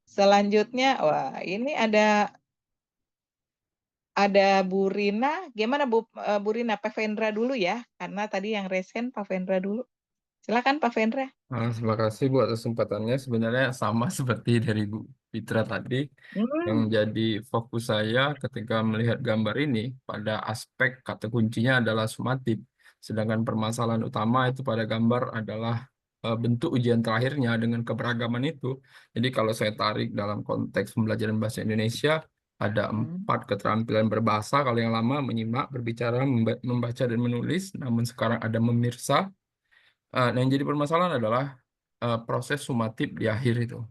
Speaker 7: Selanjutnya, wah ini ada Bu Rina. Gimana Bu Rina? Pak Vendra dulu ya, karena tadi yang resen Pak Vendra dulu. Silakan Pak Vendra.
Speaker 10: Terima kasih Bu atas kesempatannya. Sebenarnya sama seperti dari Bu Fitra tadi, yang
Speaker 7: Hmm.
Speaker 10: jadi fokus saya ketika melihat gambar ini pada aspek kata kuncinya adalah sumatif. Sedangkan permasalahan utama itu pada gambar adalah bentuk ujian terakhirnya dengan keberagaman itu. Jadi kalau saya tarik dalam konteks pembelajaran bahasa Indonesia, ada 4 keterampilan berbahasa. Kalau yang lama menyimak, berbicara, membaca, dan menulis. Namun sekarang ada memirsa. Nah, yang jadi permasalahan adalah proses sumatif di akhir itu.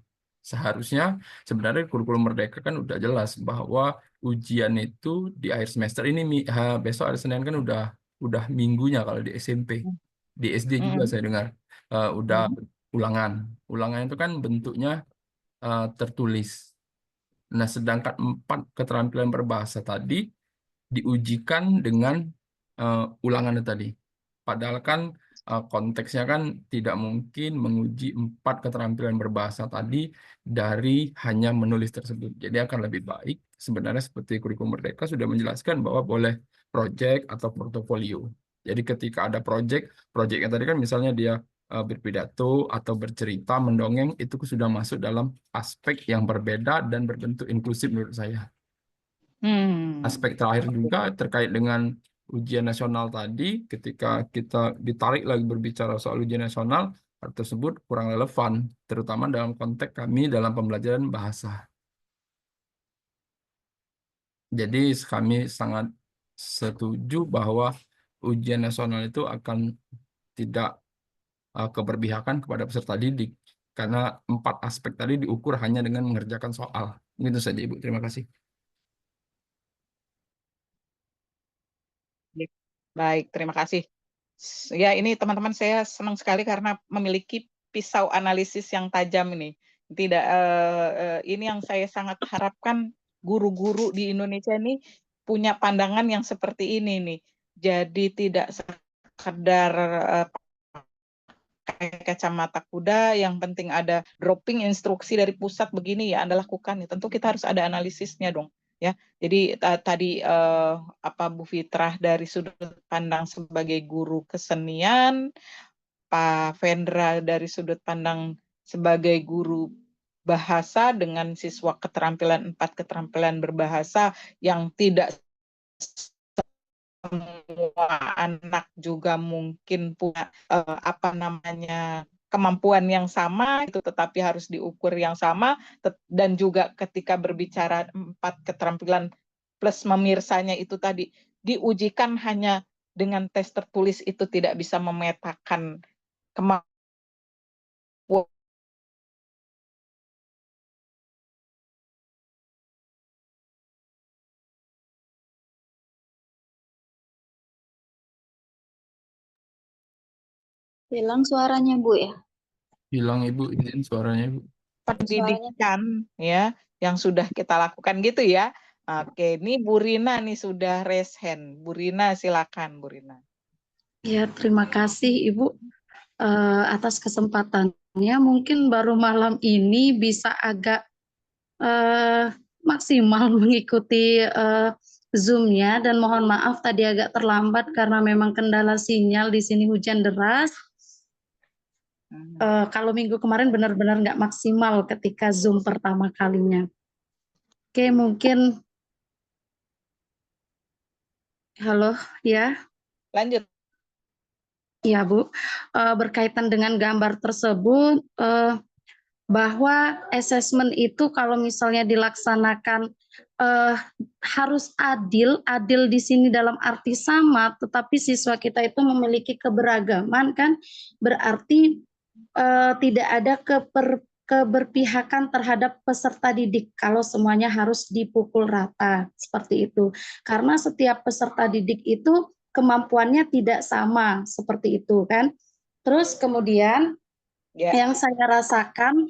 Speaker 10: Seharusnya sebenarnya kurikulum Merdeka kan udah jelas bahwa ujian itu di akhir semester ini besok hari Senin kan udah minggunya kalau di SMP. Di SD juga
Speaker 7: Hmm.
Speaker 10: saya dengar udah ulangan. Ulangan itu kan bentuknya tertulis. Nah, sedangkan 4 keterampilan berbahasa tadi diujikan dengan ulangan tadi. Padahal kan konteksnya kan tidak mungkin menguji 4 keterampilan berbahasa tadi dari hanya menulis tersebut. Jadi akan lebih baik sebenarnya seperti kurikulum Merdeka sudah menjelaskan bahwa boleh project atau portofolio. Jadi ketika ada projectnya tadi kan misalnya dia berpidato atau bercerita, mendongeng, itu sudah masuk dalam aspek yang berbeda dan berbentuk inklusif menurut saya. Aspek terakhir juga terkait dengan ujian nasional tadi, ketika kita ditarik lagi berbicara soal ujian nasional, hal tersebut kurang relevan, terutama dalam konteks kami dalam pembelajaran bahasa. Jadi kami sangat setuju bahwa ujian nasional itu akan tidak keberpihakan kepada peserta didik, karena 4 aspek tadi diukur hanya dengan mengerjakan soal. Itu saja Ibu, terima kasih.
Speaker 7: Baik, terima kasih. Ya, ini teman-teman saya senang sekali karena memiliki pisau analisis yang tajam ini. Tidak, ini yang saya sangat harapkan guru-guru di Indonesia ini punya pandangan yang seperti ini nih. Jadi tidak sekedar pakai kacamata kuda, yang penting ada dropping instruksi dari pusat begini ya Anda lakukan. Ya, tentu kita harus ada analisisnya dong. Ya, jadi tadi apa Bu Fitrah dari sudut pandang sebagai guru kesenian, Pak Vendra dari sudut pandang sebagai guru bahasa dengan siswa keterampilan 4 keterampilan berbahasa yang tidak semua anak juga mungkin punya apa namanya kemampuan yang sama itu, tetapi harus diukur yang sama dan juga ketika berbicara 4 keterampilan plus memirsanya itu tadi diujikan hanya dengan tes tertulis itu tidak bisa memetakan kemampuan
Speaker 3: Hilang suaranya, Bu ya?
Speaker 10: Hilang Ibu, izin suaranya Ibu.
Speaker 7: Pendidikan ya yang sudah kita lakukan gitu ya. Oke, ini Bu Rina nih sudah raise hand. Bu Rina silakan Bu Rina.
Speaker 14: Ya, terima kasih Ibu atas kesempatannya. Mungkin baru malam ini bisa agak maksimal mengikuti Zoom-nya, dan mohon maaf tadi agak terlambat karena memang kendala sinyal di sini, hujan deras. Kalau minggu kemarin benar-benar nggak maksimal ketika Zoom pertama kalinya. Oke, mungkin halo ya.
Speaker 7: Lanjut.
Speaker 14: Ya Bu, berkaitan dengan gambar tersebut, bahwa asesmen itu kalau misalnya dilaksanakan harus adil di sini dalam arti sama, tetapi siswa kita itu memiliki keberagaman kan, berarti tidak ada keberpihakan terhadap peserta didik kalau semuanya harus dipukul rata seperti itu. Karena setiap peserta didik itu kemampuannya tidak sama seperti itu kan. Terus kemudian yang saya rasakan,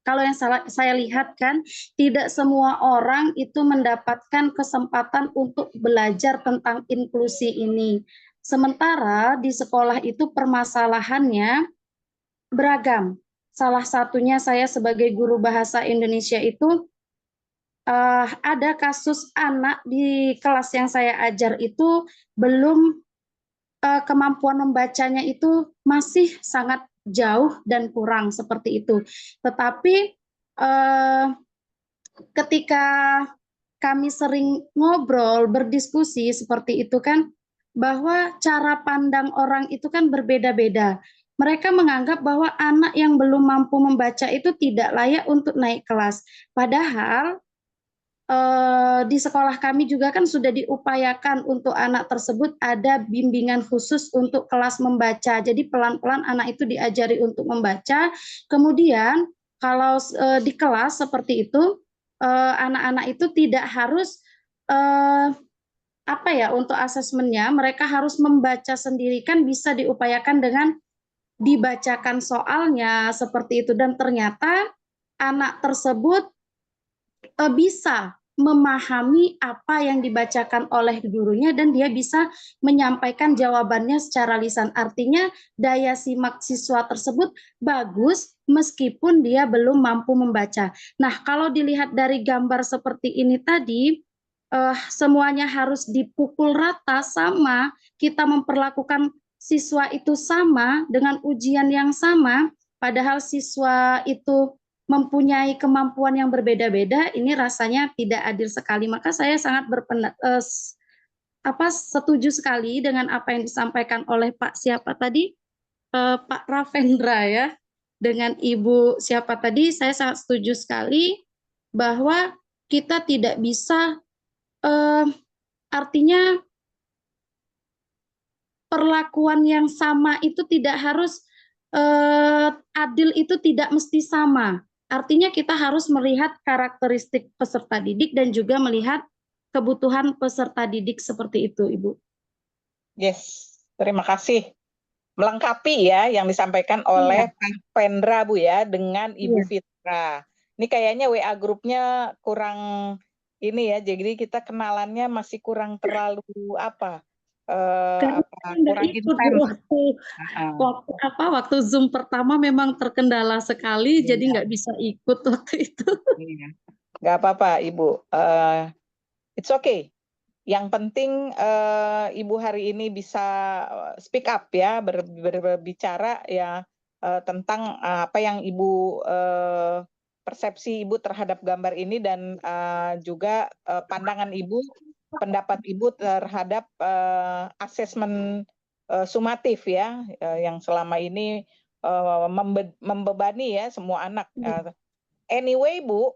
Speaker 14: kalau yang saya lihat kan, tidak semua orang itu mendapatkan kesempatan untuk belajar tentang inklusi ini. Sementara di sekolah itu permasalahannya beragam. Salah satunya saya sebagai guru bahasa Indonesia itu ada kasus anak di kelas yang saya ajar itu belum kemampuan membacanya itu masih sangat jauh dan kurang seperti itu. Tetapi ketika kami sering ngobrol, berdiskusi seperti itu kan, bahwa cara pandang orang itu kan berbeda-beda. Mereka menganggap bahwa anak yang belum mampu membaca itu tidak layak untuk naik kelas. Padahal di sekolah kami juga kan sudah diupayakan untuk anak tersebut ada bimbingan khusus untuk kelas membaca. Jadi pelan-pelan anak itu diajari untuk membaca. Kemudian kalau di kelas seperti itu, anak-anak itu tidak harus untuk asesmennya, mereka harus membaca sendiri, kan bisa diupayakan dengan dibacakan soalnya seperti itu, dan ternyata anak tersebut bisa memahami apa yang dibacakan oleh gurunya dan dia bisa menyampaikan jawabannya secara lisan. Artinya daya simak siswa tersebut bagus meskipun dia belum mampu membaca. Nah, kalau dilihat dari gambar seperti ini tadi, semuanya harus dipukul rata sama, kita memperlakukan siswa itu sama dengan ujian yang sama, padahal siswa itu mempunyai kemampuan yang berbeda-beda, ini rasanya tidak adil sekali. Maka saya sangat setuju sekali dengan apa yang disampaikan oleh Pak siapa tadi, Pak Ravendra ya, dengan Ibu siapa tadi, saya sangat setuju sekali bahwa kita tidak bisa, artinya perlakuan yang sama itu tidak harus, adil itu tidak mesti sama. Artinya kita harus melihat karakteristik peserta didik dan juga melihat kebutuhan peserta didik seperti itu, Ibu.
Speaker 7: Yes, terima kasih. Melengkapi ya yang disampaikan oleh Pak Pendra Bu ya dengan Ibu Fitra. Ini kayaknya WA grupnya kurang ini ya, jadi kita kenalannya masih kurang terlalu kurang intens.
Speaker 14: Waktu Zoom pertama memang terkendala sekali, jadi nggak bisa ikut waktu itu.
Speaker 7: Nggak apa-apa Ibu, it's okay. Yang penting Ibu hari ini bisa speak up ya, berbicara ya tentang apa yang Ibu persepsi Ibu terhadap gambar ini dan juga pandangan Ibu, pendapat Ibu terhadap asesmen sumatif ya yang selama ini membebani ya semua anak. Anyway Bu,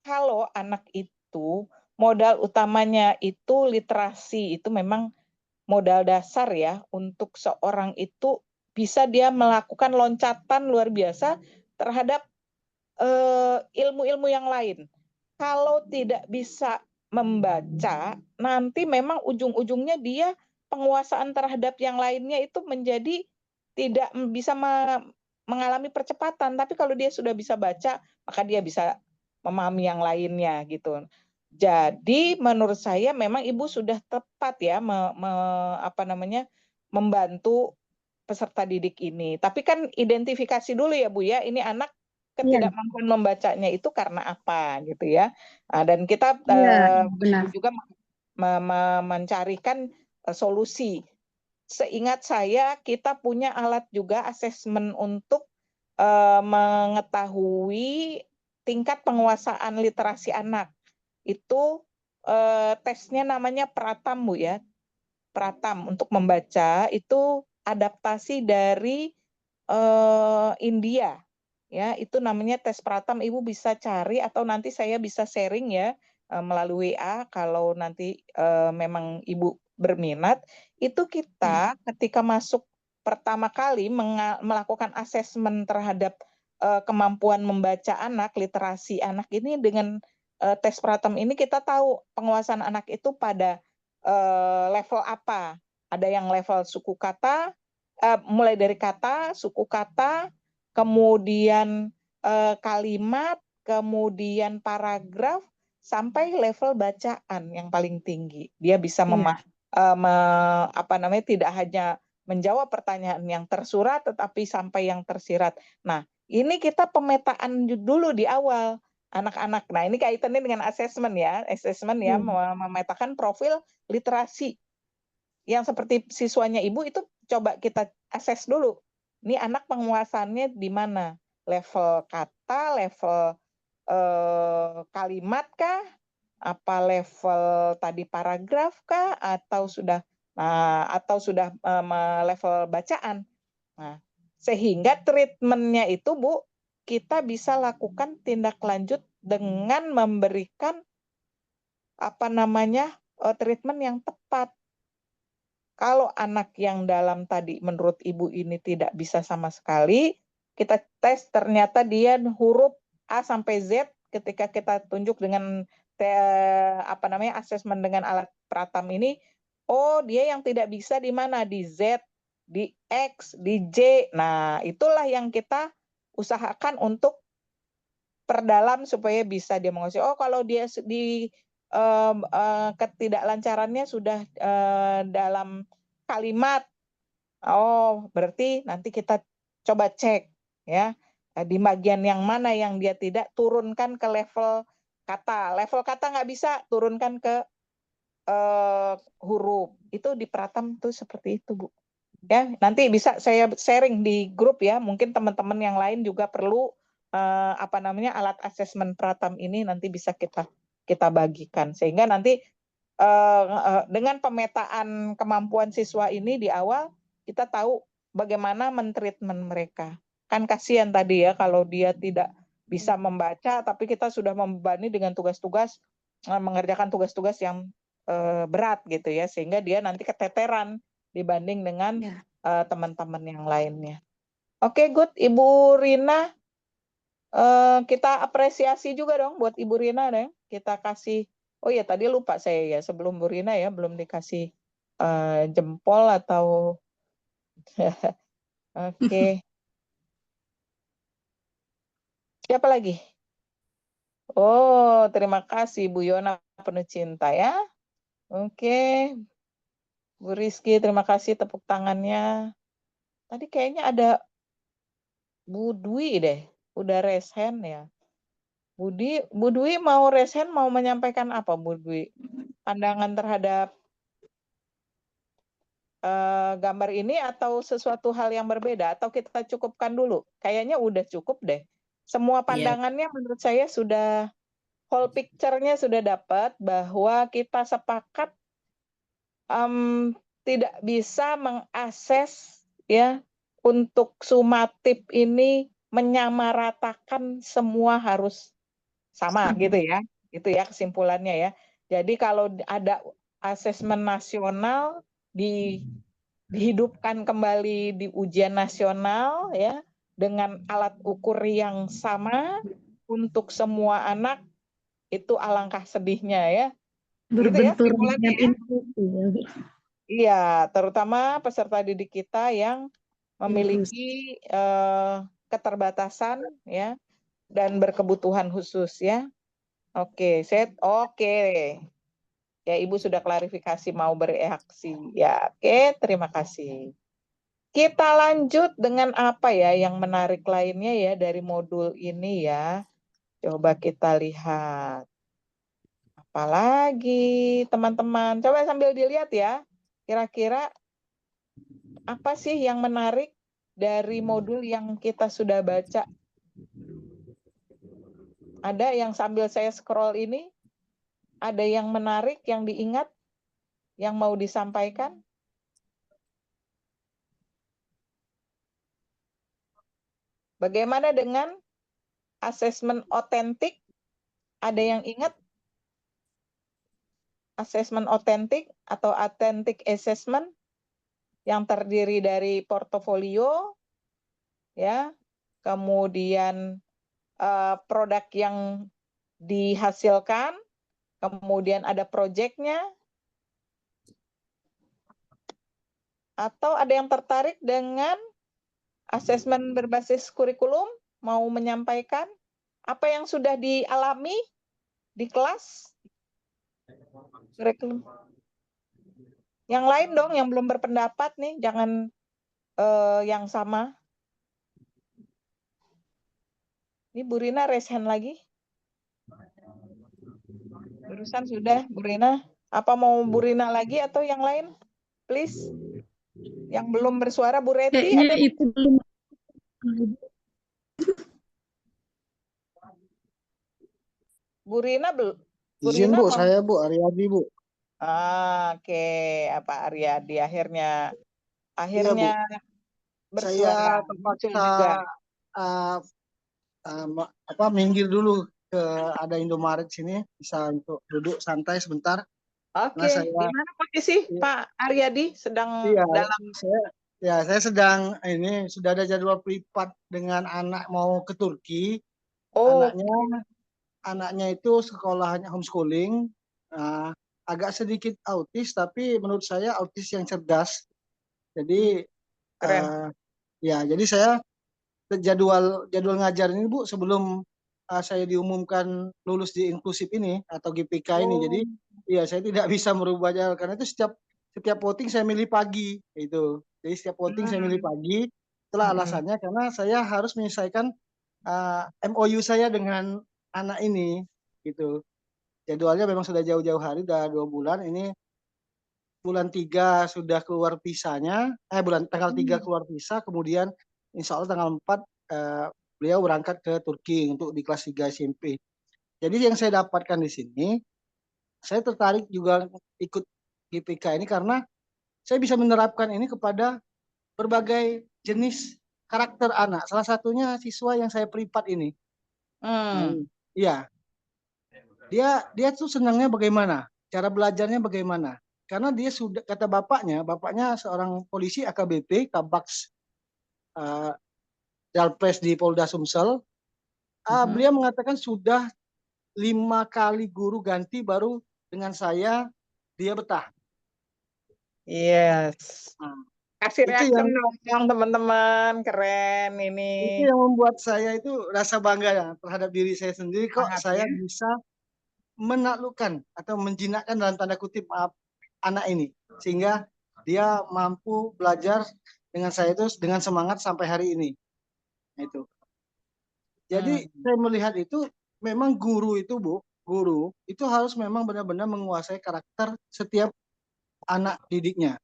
Speaker 7: kalau anak itu modal utamanya itu literasi, itu memang modal dasar ya untuk seorang itu bisa dia melakukan loncatan luar biasa terhadap ilmu-ilmu yang lain. Kalau tidak bisa membaca, nanti memang ujung-ujungnya dia penguasaan terhadap yang lainnya itu menjadi tidak bisa mengalami percepatan. Tapi kalau dia sudah bisa baca, maka dia bisa memahami yang lainnya gitu. Jadi menurut saya memang Ibu sudah tepat ya membantu peserta didik ini. Tapi kan identifikasi dulu ya Bu ya, ini anak ketidakmampuan membacanya itu karena apa gitu ya. Nah, dan kita
Speaker 14: benar.
Speaker 7: juga mencarikan solusi. Seingat saya kita punya alat juga asesmen untuk mengetahui tingkat penguasaan literasi anak. Itu tesnya namanya Pratam Bu ya. Pratam untuk membaca itu adaptasi dari India ya, itu namanya tes Pratam. Ibu bisa cari atau nanti saya bisa sharing ya melalui WA kalau nanti memang Ibu berminat. Itu kita ketika masuk pertama kali melakukan asesmen terhadap kemampuan membaca anak, literasi anak ini dengan tes Pratam ini kita tahu penguasaan anak itu pada level apa. Ada yang level suku kata, mulai dari kata, suku kata, kemudian kalimat, kemudian paragraf, sampai level bacaan yang paling tinggi. Dia bisa tidak hanya menjawab pertanyaan yang tersurat, tetapi sampai yang tersirat. Nah, ini kita pemetaan dulu di awal anak-anak. Nah, ini kaitannya dengan asesmen ya, memetakan profil literasi yang seperti siswanya Ibu itu coba kita akses dulu. Ini anak penguasaannya di mana? Level kata, level kalimat kah? Apa level tadi paragraf kah? Atau sudah level bacaan? Nah, sehingga treatmentnya itu Bu, kita bisa lakukan tindak lanjut dengan memberikan treatment yang tepat. Kalau anak yang dalam tadi menurut Ibu ini tidak bisa sama sekali, kita tes ternyata dia huruf A sampai Z ketika kita tunjuk dengan asesmen dengan alat Pratam ini, oh dia yang tidak bisa di mana? Di Z, di X, di J. Nah, itulah yang kita usahakan untuk perdalam supaya bisa dia menguasai. Oh, kalau dia di ketidaklancarannya sudah dalam kalimat, oh berarti nanti kita coba cek ya di bagian yang mana yang dia tidak, turunkan ke level kata. Level kata nggak bisa, turunkan ke huruf. Itu di Pratam tuh seperti itu Bu. Ya, nanti bisa saya sharing di grup ya. Mungkin teman-teman yang lain juga perlu alat asesmen Pratam ini nanti bisa kita bagikan sehingga nanti dengan pemetaan kemampuan siswa ini di awal kita tahu bagaimana mentreatment mereka. Kan kasihan tadi ya kalau dia tidak bisa membaca tapi kita sudah membebani dengan tugas-tugas mengerjakan tugas-tugas yang berat gitu ya, sehingga dia nanti keteteran dibanding dengan teman-teman yang lainnya. Oke, good. Ibu Rina, kita apresiasi juga dong buat Ibu Rina deh. Kita kasih, oh ya tadi lupa saya ya, sebelum Bu Rina ya, belum dikasih jempol atau oke. Siapa lagi? Oh, terima kasih Bu Yona penuh cinta ya. Oke. Bu Rizky, terima kasih tepuk tangannya. Tadi kayaknya ada Bu Dwi deh, udah raise hand ya. Bu Dwi mau raise hand, mau menyampaikan apa Bu Dwi? Pandangan terhadap gambar ini atau sesuatu hal yang berbeda? Atau kita cukupkan dulu? Kayaknya udah cukup deh. Semua pandangannya menurut saya sudah, whole picture-nya sudah dapat bahwa kita sepakat tidak bisa mengakses ya untuk sumatif ini menyamaratakan semua harus sama gitu ya. Itu ya kesimpulannya ya. Jadi kalau ada asesmen nasional dihidupkan kembali di ujian nasional ya dengan alat ukur yang sama untuk semua anak, itu alangkah sedihnya ya. Gitu ya kesimpulannya ya. Iya, terutama peserta didik kita yang memiliki keterbatasan ya dan berkebutuhan khusus ya. Oke, oke. Ya, Ibu sudah klarifikasi mau bereaksi. Ya, oke, terima kasih. Kita lanjut dengan apa ya yang menarik lainnya ya dari modul ini ya. Coba kita lihat. Apalagi teman-teman, coba sambil dilihat ya. Kira-kira apa sih yang menarik dari modul yang kita sudah baca? Ada yang sambil saya scroll ini? Ada yang menarik, yang diingat, yang mau disampaikan? Bagaimana dengan asesmen otentik? Ada yang ingat? Asesmen otentik atau authentic assessment yang terdiri dari portofolio, ya, kemudian produk yang dihasilkan, kemudian ada proyeknya, atau ada yang tertarik dengan asesmen berbasis kurikulum, mau menyampaikan apa yang sudah dialami di kelas? Kurikulum. Yang lain dong, yang belum berpendapat nih, jangan yang sama. Ini Bu Rina raise hand lagi. Barusan sudah, Bu Rina. Apa mau Bu Rina lagi atau yang lain? Please. Yang belum bersuara, Bu Reti
Speaker 4: Kayaknya
Speaker 7: ada?
Speaker 4: itu belum.
Speaker 7: Bu Rina belum? Bu
Speaker 15: Izin
Speaker 7: Rina
Speaker 15: Bu,
Speaker 7: mau?
Speaker 15: saya Bu, Aryadi Bu.
Speaker 7: Oke, apa Aryadi akhirnya
Speaker 15: Iya Bu,
Speaker 7: bersuara
Speaker 15: saya
Speaker 7: muncul
Speaker 15: terpaksa
Speaker 7: juga.
Speaker 15: minggir dulu ke ada Indomaret sini, bisa untuk duduk santai sebentar.
Speaker 7: Oke,
Speaker 15: Nah,
Speaker 7: di mana posisi Pak Aryadi sedang
Speaker 15: Iya,
Speaker 7: dalam?
Speaker 15: saya sedang ini sudah ada jadwal privat dengan anak mau ke Turki. Anaknya itu sekolahnya homeschooling, agak sedikit autis, tapi menurut saya autis yang cerdas. Jadi
Speaker 7: Keren.
Speaker 15: jadi saya jadwal ngajar ini Bu sebelum saya diumumkan lulus di inklusif ini atau GPK ini. Jadi ya saya tidak bisa merubah jadwal karena itu setiap voting saya milih pagi itu. Jadi setiap voting saya milih pagi. Itulah alasannya karena saya harus menyelesaikan MOU saya dengan anak ini gitu. Jadwalnya memang sudah jauh-jauh hari, udah 2 bulan. Ini bulan 3 sudah keluar visanya, tanggal 3 keluar visa, kemudian insya Allah tanggal 4 beliau berangkat ke Turki untuk di kelas 3 SMP. Jadi yang saya dapatkan di sini, saya tertarik juga ikut GPK ini karena saya bisa menerapkan ini kepada berbagai jenis karakter anak. Salah satunya siswa yang saya privat ini. Iya. Dia tuh senangnya bagaimana? Cara belajarnya bagaimana? Karena dia sudah, kata bapaknya seorang polisi AKBP, Kabaks Dalpres di Polda Sumsel. Beliau mengatakan sudah 5 kali guru ganti baru dengan saya dia betah.
Speaker 7: Yes. Kasih
Speaker 15: Itu
Speaker 7: reaction
Speaker 15: yang
Speaker 7: dong teman-teman, keren ini.
Speaker 15: Itu yang membuat saya itu rasa bangga ya terhadap diri saya sendiri, kok saya bisa menaklukkan atau menjinakkan dalam tanda kutip anak ini sehingga dia mampu belajar dengan saya itu dengan semangat sampai hari ini. Nah, itu. Jadi saya melihat itu memang guru itu harus memang benar-benar menguasai karakter setiap anak didiknya.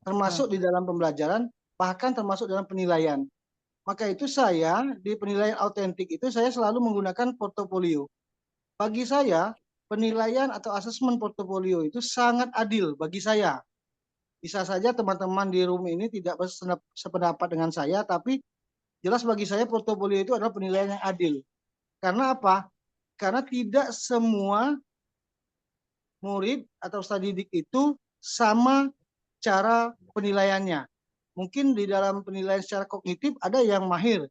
Speaker 15: Termasuk di dalam pembelajaran, bahkan termasuk dalam penilaian. Maka itu saya di penilaian autentik itu saya selalu menggunakan portofolio. Bagi saya penilaian atau asesmen portofolio itu sangat adil bagi saya. Bisa saja teman-teman di room ini tidak sependapat dengan saya, tapi jelas bagi saya portofolio itu adalah penilaian yang adil. Karena apa? Karena tidak semua murid atau peserta didik itu sama cara penilaiannya. Mungkin di dalam penilaian secara kognitif ada yang mahir,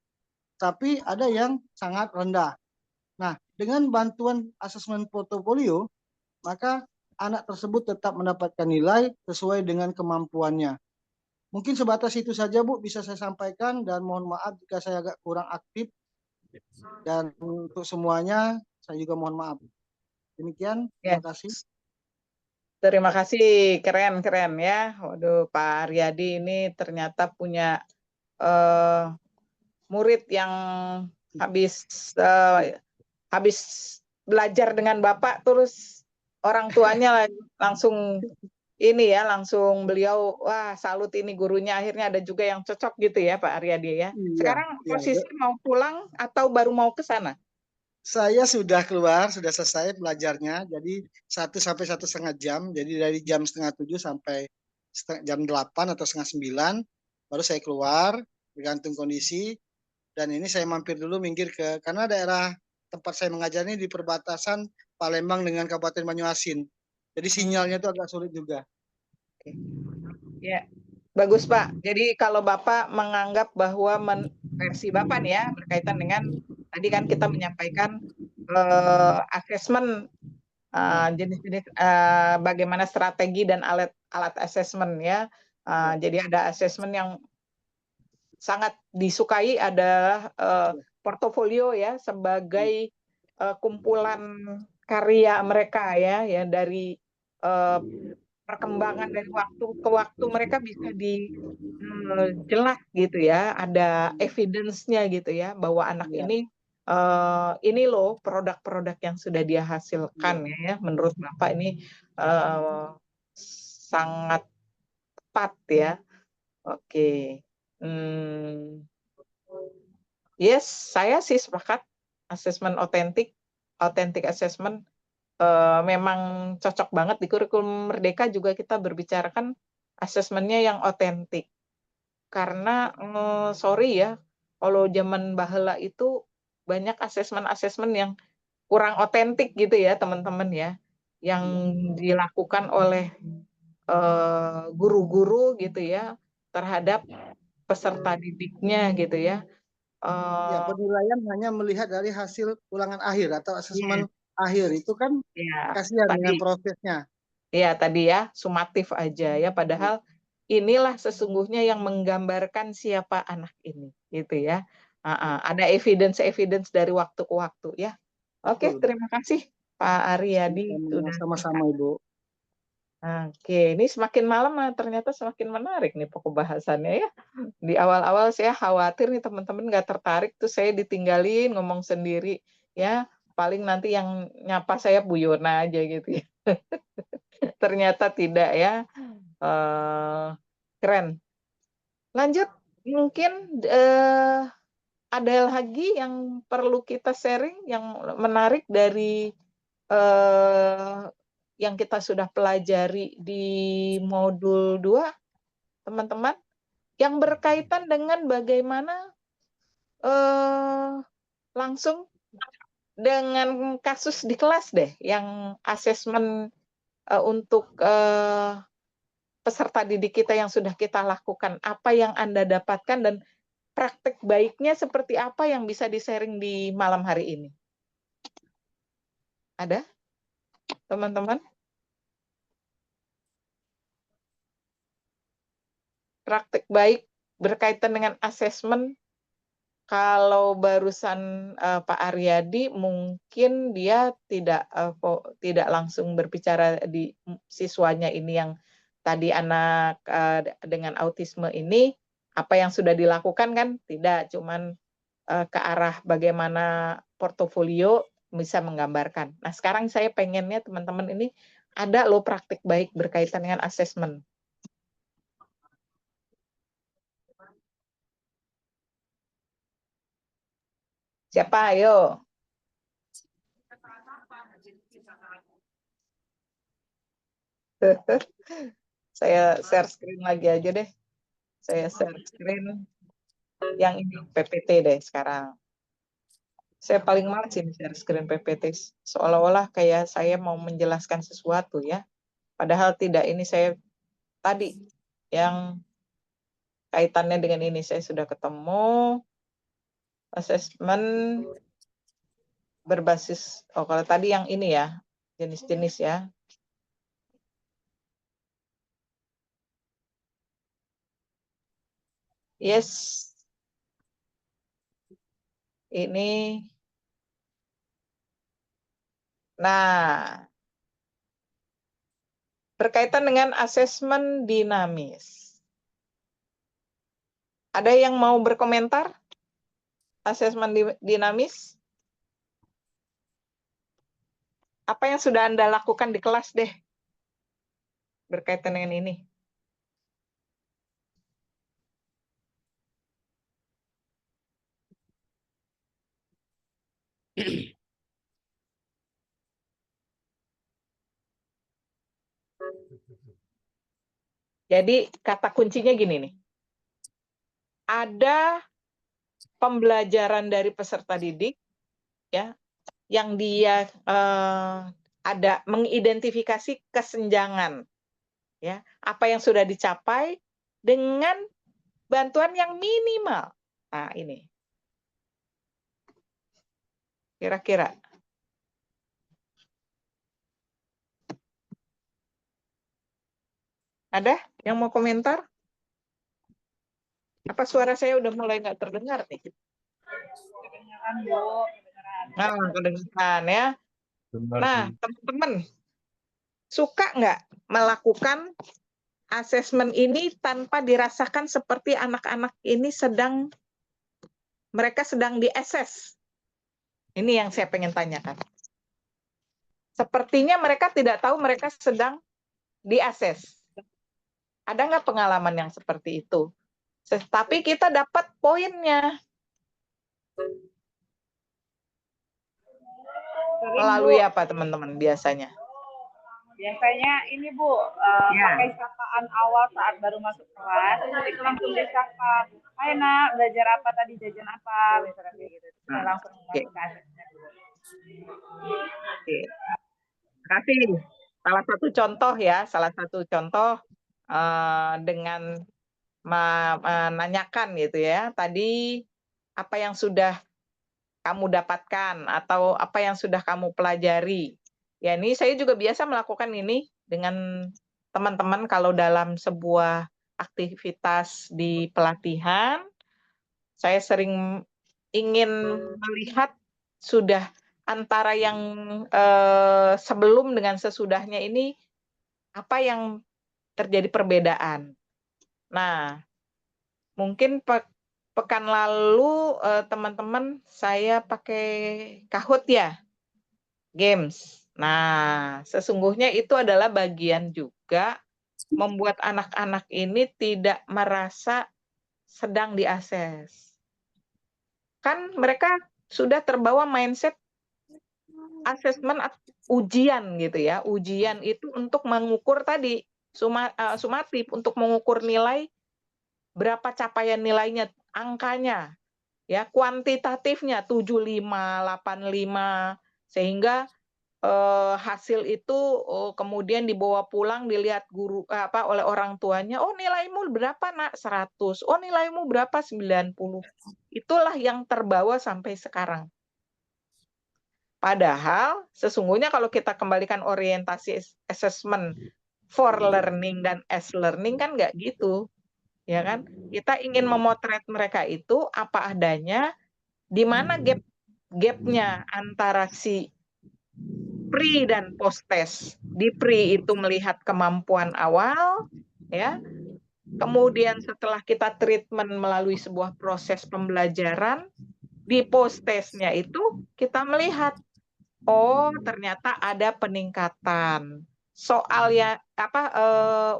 Speaker 15: tapi ada yang sangat rendah. Nah, dengan bantuan asesmen portofolio, maka anak tersebut tetap mendapatkan nilai sesuai dengan kemampuannya. Mungkin sebatas itu saja Bu bisa saya sampaikan, dan mohon maaf jika saya agak kurang aktif, dan untuk semuanya saya juga mohon maaf. Demikian, terima kasih.
Speaker 7: Terima kasih, keren ya. Waduh, Pak Aryadi ini ternyata punya murid yang habis belajar dengan Bapak, terus orang tuanya langsung ini ya, langsung beliau, wah salut ini gurunya, akhirnya ada juga yang cocok gitu ya Pak Aryadi ya. Sekarang posisi mau pulang atau baru mau ke sana?
Speaker 15: Saya sudah keluar, sudah selesai belajarnya, jadi 1 sampai 1,5 jam, jadi dari jam 6:30 sampai jam 8 atau 8:30, baru saya keluar, tergantung kondisi, dan ini saya mampir dulu minggir karena daerah tempat saya mengajar ini di perbatasan Palembang dengan Kabupaten Banyuasin, jadi sinyalnya itu agak sulit juga.
Speaker 7: Ya, bagus Pak. Jadi kalau Bapak menganggap bahwa versi Bapak nih ya, berkaitan dengan tadi kan kita menyampaikan asesmen jenis-jenis bagaimana strategi dan alat asesmen ya. Jadi ada asesmen yang sangat disukai adalah portofolio ya, sebagai kumpulan karya mereka ya dari perkembangan dari waktu ke waktu mereka bisa jelas gitu ya, ada evidence-nya gitu ya, bahwa anak ini loh produk-produk yang sudah dia hasilkan ya. Menurut Bapak ini sangat tepat ya. Oke. Yes, saya sih sepakat asesmen authentic assessment memang cocok banget di kurikulum Merdeka. Juga kita berbicarakan asesmennya yang otentik. Karena sorry ya, kalau zaman baheula itu banyak asesmen yang kurang otentik gitu ya teman-teman ya, yang dilakukan oleh guru-guru gitu ya terhadap peserta didiknya gitu ya.
Speaker 15: Ya, penilaian hanya melihat dari hasil ulangan akhir atau asesmen akhir, itu kan kasihan dengan prosesnya.
Speaker 7: Ya, tadi ya, sumatif aja ya, padahal inilah sesungguhnya yang menggambarkan siapa anak ini, gitu ya. Ada evidence dari waktu ke waktu ya. Oke, terima kasih Pak Aryadi sudah
Speaker 15: sama-sama Ibu.
Speaker 7: Oke, ini semakin malam ternyata semakin menarik nih pokok bahasannya ya. Di awal-awal saya khawatir nih teman-teman nggak tertarik, tuh saya ditinggalin ngomong sendiri ya. Paling nanti yang nyapa saya Bu Yona aja gitu ya. Ternyata tidak ya. Keren. Lanjut, mungkin ada lagi yang perlu kita sharing yang menarik dari yang kita sudah pelajari di modul 2, teman-teman, yang berkaitan dengan bagaimana langsung dengan kasus di kelas deh, yang asesmen untuk peserta didik kita yang sudah kita lakukan. Apa yang Anda dapatkan dan praktek baiknya seperti apa yang bisa di-sharing di malam hari ini? Ada? Teman-teman? Praktek baik berkaitan dengan asesmen. Kalau barusan Pak Aryadi mungkin dia tidak langsung berbicara di siswanya ini yang tadi anak dengan autisme ini, apa yang sudah dilakukan kan tidak, cuman ke arah bagaimana portofolio bisa menggambarkan. Nah, sekarang saya pengennya teman-teman ini ada loh praktik baik berkaitan dengan asesmen. Siapa? Ayo. Saya share screen lagi aja deh. Saya share screen yang ini PPT deh sekarang. Saya paling males ini share screen PPT. Seolah-olah kayak saya mau menjelaskan sesuatu ya. Padahal tidak, ini saya tadi yang kaitannya dengan ini saya sudah ketemu. Asesmen berbasis, kalau tadi yang ini ya, jenis-jenis ya. Yes. Ini. Nah, berkaitan dengan asesmen dinamis. Ada yang mau berkomentar? Asesmen dinamis? Apa yang sudah Anda lakukan di kelas deh? Berkaitan dengan ini. Jadi kata kuncinya gini nih. Ada pembelajaran dari peserta didik ya yang dia ada mengidentifikasi kesenjangan ya, apa yang sudah dicapai dengan bantuan yang minimal. Nah, ini. Kira-kira ada yang mau komentar? Apa suara saya udah mulai nggak terdengar nih?
Speaker 9: Kedengaran, Bu. Kedengaran.
Speaker 7: Nah, kedengaran ya. Nah, teman-teman, suka nggak melakukan asesmen ini tanpa dirasakan seperti anak-anak ini mereka sedang di-assess? Ini yang saya pengen tanyakan. Sepertinya mereka tidak tahu mereka sedang di-assess. Ada nggak pengalaman yang seperti itu? Tapi kita dapat poinnya. Melalui apa teman-teman biasanya?
Speaker 9: Biasanya ini Bu, pakai sapaan awal saat baru masuk kelas, itu langsung disapa. Hai nak, belajar apa tadi, jajan apa, misalnya kayak gitu. Saya langsung masuk ke asesmen.
Speaker 7: Oke. Kasih salah satu contoh ya, salah satu contoh dengan menanyakan gitu ya. Tadi apa yang sudah kamu dapatkan atau apa yang sudah kamu pelajari. Ya, ini saya juga biasa melakukan ini dengan teman-teman kalau dalam sebuah aktivitas di pelatihan. Saya sering ingin melihat sudah antara yang sebelum dengan sesudahnya ini apa yang terjadi perbedaan. Nah, mungkin pekan lalu teman-teman saya pakai Kahoot ya, games. Nah, sesungguhnya itu adalah bagian juga membuat anak-anak ini tidak merasa sedang diakses. Kan mereka sudah terbawa mindset asesmen ujian gitu ya. Ujian itu untuk mengukur tadi sumatif, untuk mengukur nilai, berapa capaian nilainya, angkanya, ya kuantitatifnya 75, 85, sehingga hasil itu kemudian dibawa pulang, dilihat guru oleh orang tuanya, oh nilaimu berapa nak? 100, oh nilaimu berapa? 90. Itulah yang terbawa sampai sekarang. Padahal sesungguhnya kalau kita kembalikan orientasi assessment for learning dan as learning kan nggak gitu. Ya kan? Kita ingin memotret mereka itu apa adanya, di mana gap-nya antara si pre dan post test. Di pre itu melihat kemampuan awal, ya. Kemudian setelah kita treatment melalui sebuah proses pembelajaran, di post testnya itu kita melihat, oh ternyata ada peningkatan. Soalnya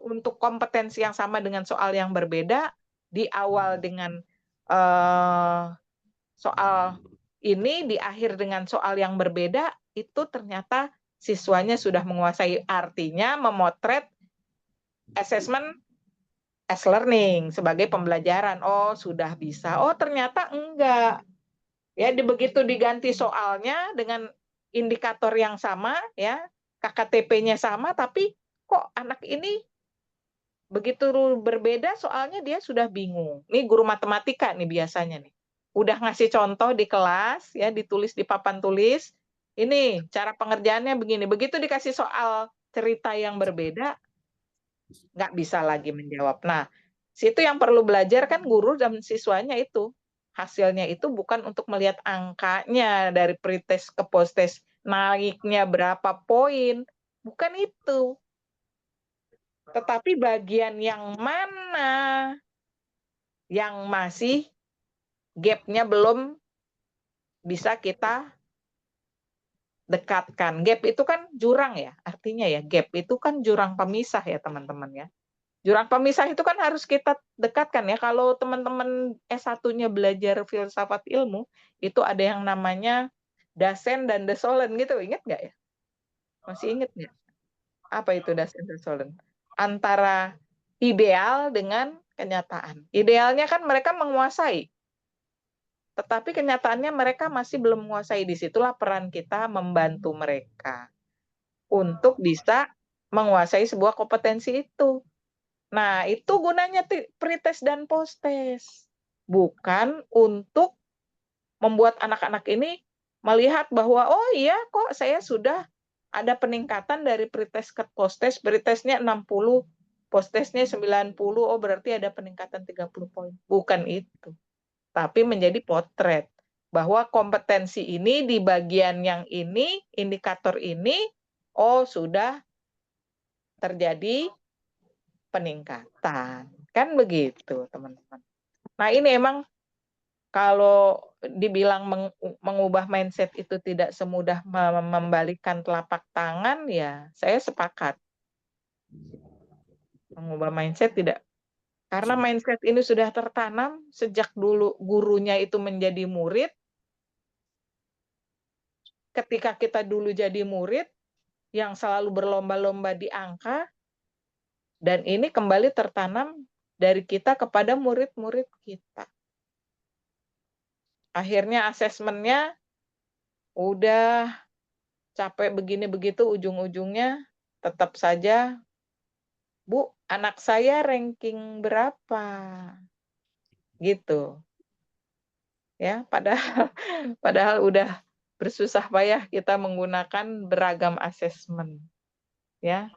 Speaker 7: untuk kompetensi yang sama dengan soal yang berbeda, di awal dengan soal ini, di akhir dengan soal yang berbeda, itu ternyata siswanya sudah menguasai. Artinya memotret assessment as learning sebagai pembelajaran. Oh, sudah bisa. Oh, ternyata enggak. Ya, begitu diganti soalnya dengan indikator yang sama, ya, KKTP-nya sama, tapi kok anak ini begitu berbeda soalnya dia sudah bingung. Ini guru matematika nih biasanya nih. Udah ngasih contoh di kelas, ya, ditulis di papan tulis. Ini cara pengerjaannya begini. Begitu dikasih soal cerita yang berbeda, nggak bisa lagi menjawab. Nah, Situ yang perlu belajar kan guru dan siswanya itu. Hasilnya itu bukan untuk melihat angkanya dari pretest ke posttest, naiknya berapa poin. Bukan itu. Tetapi bagian yang mana yang masih gap-nya belum bisa kita dekatkan. Gap itu kan jurang ya, artinya ya gap itu kan jurang pemisah ya teman-teman ya. Jurang pemisah itu kan harus kita dekatkan ya. Kalau teman-teman S1-nya belajar filsafat ilmu, itu ada yang namanya Dasein dan De Sollen gitu, ingat nggak ya? Masih ingat nggak? Apa itu Dasein dan Sollen? Antara ideal dengan kenyataan. Idealnya kan mereka menguasai, tetapi kenyataannya mereka masih belum menguasai. Disitulah peran kita membantu mereka untuk bisa menguasai sebuah kompetensi itu. Nah, itu gunanya pretest dan posttest. Bukan untuk membuat anak-anak ini melihat bahwa, oh iya kok saya sudah ada peningkatan dari pretest ke posttest, pretestnya 60, posttestnya 90, oh berarti ada peningkatan 30 poin. Bukan itu. Tapi menjadi potret bahwa kompetensi ini di bagian yang ini, indikator ini, oh sudah terjadi peningkatan. Kan begitu, teman-teman. Nah, ini emang kalau dibilang mengubah mindset itu tidak semudah membalikkan telapak tangan, ya saya sepakat. Mengubah mindset tidak. Karena mindset ini sudah tertanam sejak dulu gurunya itu menjadi murid. Ketika kita dulu jadi murid, yang selalu berlomba-lomba di angka, dan ini kembali tertanam dari kita kepada murid-murid kita. Akhirnya asesmennya udah capek begini begitu, ujung-ujungnya tetap saja, Bu, anak saya ranking berapa? Gitu. Ya, padahal udah bersusah payah kita menggunakan beragam asesmen. Ya.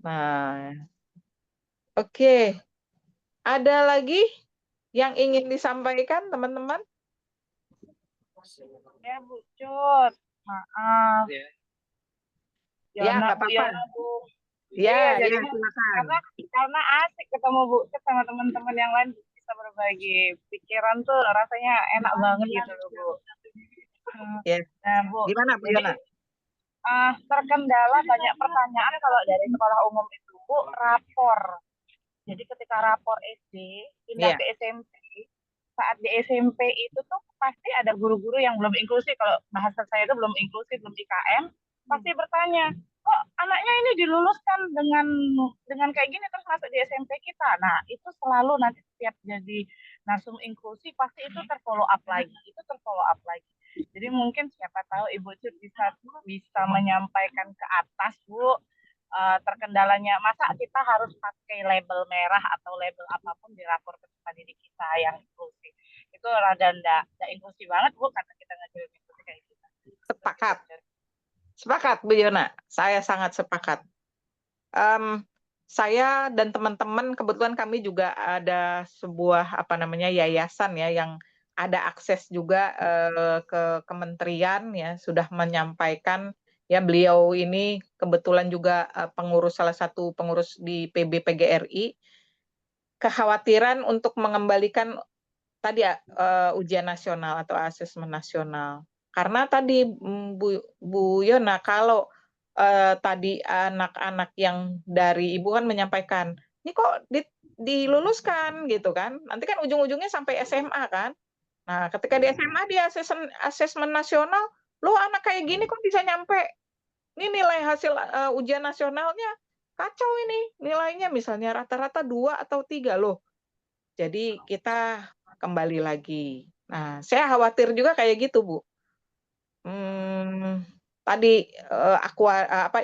Speaker 7: Nah, oke. Ada lagi yang ingin disampaikan, teman-teman?
Speaker 9: Ya, Bu Cut. Maaf.
Speaker 7: Ya, nggak
Speaker 9: Bu
Speaker 7: apa-apa.
Speaker 9: Yona, Bu.
Speaker 7: Ya,
Speaker 9: Iya,
Speaker 7: ya,
Speaker 9: jadinya
Speaker 7: silakan.
Speaker 9: karena asik ketemu Bu Cut sama teman-teman yang lain bisa berbagi pikiran tuh rasanya enak banget gitu loh, Bu.
Speaker 7: Ya.
Speaker 9: Nah, Bu.
Speaker 7: Gimana, Bu
Speaker 9: Jadi
Speaker 7: Yona?
Speaker 9: terkendala banyak pertanyaan kalau dari sekolah umum itu, Bu, rapor. Jadi ketika rapor SD pindah
Speaker 7: Iya.
Speaker 9: ke SMP, saat di SMP itu tuh pasti ada guru-guru yang belum inklusi. Kalau bahasa saya itu belum inklusi, belum IKM, pasti bertanya, kok anaknya ini diluluskan dengan kayak gini terus masuk di SMP kita. Nah, itu selalu nanti setiap jadi narsum inklusi pasti itu terfollow up lagi. Jadi mungkin siapa tahu Ibu Cut bisa menyampaikan ke atas, Bu, terkendalanya masa kita harus pakai label merah atau label apapun di rapor peserta didik kita yang inklusi. Itu rada ndak inklusi banget, Bu, karena kita ngajarin inklusi kayak gitu.
Speaker 7: Sepakat. Sepakat, Bu Yona. Saya sangat sepakat. Saya dan teman-teman, kebetulan kami juga ada sebuah yayasan ya yang ada akses juga ke kementerian ya, sudah menyampaikan ya, beliau ini kebetulan juga salah satu pengurus di PB PGRI, kekhawatiran untuk mengembalikan tadi ujian nasional atau asesmen nasional. Karena tadi Bu Yona, kalau tadi anak-anak yang dari Ibu kan menyampaikan, ini kok diluluskan gitu kan, nanti kan ujung-ujungnya sampai SMA kan. Nah, ketika di SMA dia asesmen nasional, loh anak kayak gini kok bisa nyampe, ini nilai hasil ujian nasionalnya kacau ini, nilainya misalnya rata-rata 2 atau 3 loh. Jadi kita kembali lagi. Nah, saya khawatir juga kayak gitu, Bu. Tadi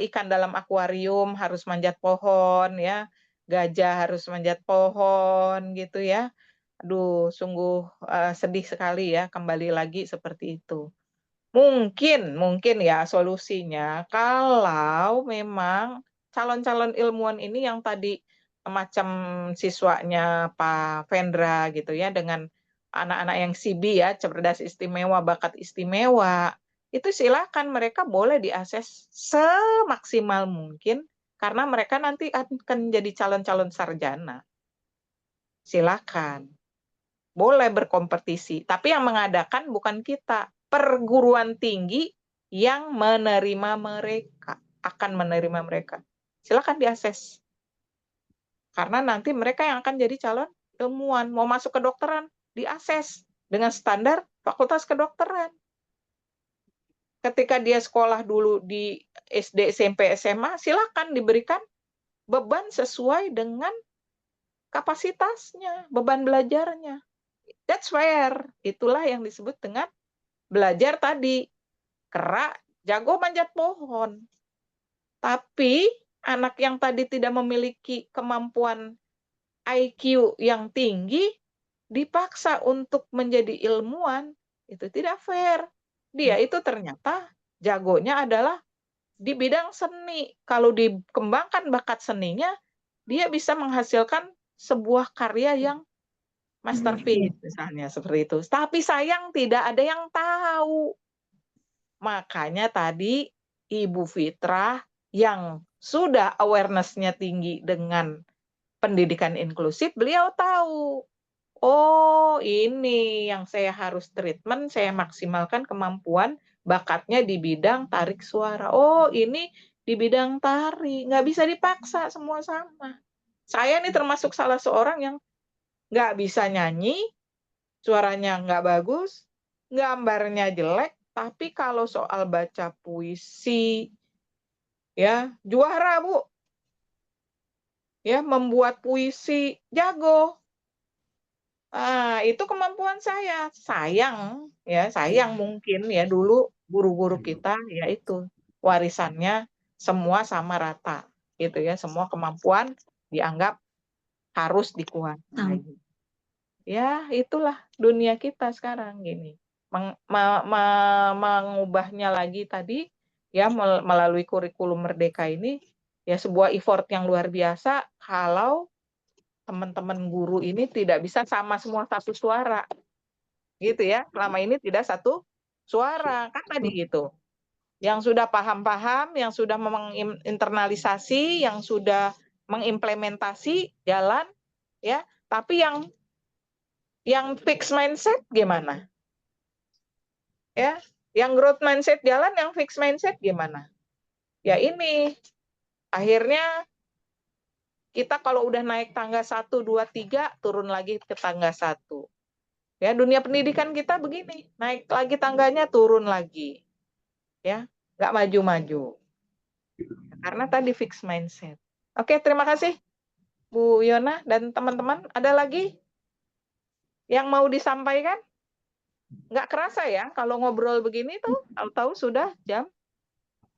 Speaker 7: ikan dalam akuarium harus manjat pohon ya, gajah harus manjat pohon gitu ya. Aduh, sungguh sedih sekali ya, kembali lagi seperti itu. Mungkin ya solusinya kalau memang calon-calon ilmuwan ini yang tadi macam siswanya Pak Vendra gitu ya, dengan anak-anak yang CB ya, cerdas istimewa, bakat istimewa, itu silakan mereka boleh diakses semaksimal mungkin karena mereka nanti akan jadi calon-calon sarjana. Silakan. Boleh berkompetisi, tapi yang mengadakan bukan kita, perguruan tinggi yang menerima mereka, akan menerima mereka. Silakan diakses. Karena nanti mereka yang akan jadi calon ilmuwan, mau masuk kedokteran, diakses dengan standar fakultas kedokteran. Ketika dia sekolah dulu di SD, SMP, SMA, silakan diberikan beban sesuai dengan kapasitasnya, beban belajarnya. That's where. Itulah yang disebut dengan belajar tadi. Kerak, jago manjat pohon. Tapi anak yang tadi tidak memiliki kemampuan IQ yang tinggi, dipaksa untuk menjadi ilmuwan, itu tidak fair. Dia itu ternyata jagonya adalah di bidang seni. Kalau dikembangkan bakat seninya, dia bisa menghasilkan sebuah karya yang masterpiece misalnya seperti itu. Tapi sayang tidak ada yang tahu. Makanya tadi Ibu Fitrah yang sudah awareness-nya tinggi dengan pendidikan inklusif, beliau tahu. Oh, ini yang saya harus treatment, saya maksimalkan kemampuan bakatnya di bidang tarik suara. Oh, ini di bidang tari. Nggak bisa dipaksa, semua sama. Saya nih termasuk salah seorang yang nggak bisa nyanyi, suaranya nggak bagus, gambarnya jelek, tapi kalau soal baca puisi, ya juara Bu. Ya, membuat puisi jago. Itu kemampuan saya. Sayang, ya sayang mungkin ya dulu guru-guru kita ya itu warisannya semua sama rata, gitu ya. Semua kemampuan dianggap harus dikuasai. Ya, itulah dunia kita sekarang gini. Mengubahnya lagi tadi ya melalui kurikulum Merdeka ini ya sebuah effort yang luar biasa kalau teman-teman guru ini tidak bisa sama semua satu suara. Gitu ya. Selama ini tidak satu suara kan tadi gitu. Yang sudah paham-paham, yang sudah menginternalisasi, yang sudah mengimplementasi jalan ya, tapi yang fix mindset gimana? Ya, yang growth mindset jalan, yang fix mindset gimana? Ya ini, akhirnya kita kalau udah naik tangga 1, 2, 3, turun lagi ke tangga 1. Ya, dunia pendidikan kita begini, naik lagi tangganya, turun lagi. Ya, nggak maju-maju. Karena tadi fix mindset. Oke, terima kasih Bu Yona dan teman-teman. Ada lagi yang mau disampaikan? Nggak kerasa ya kalau ngobrol begini tuh, tahu-tahu sudah jam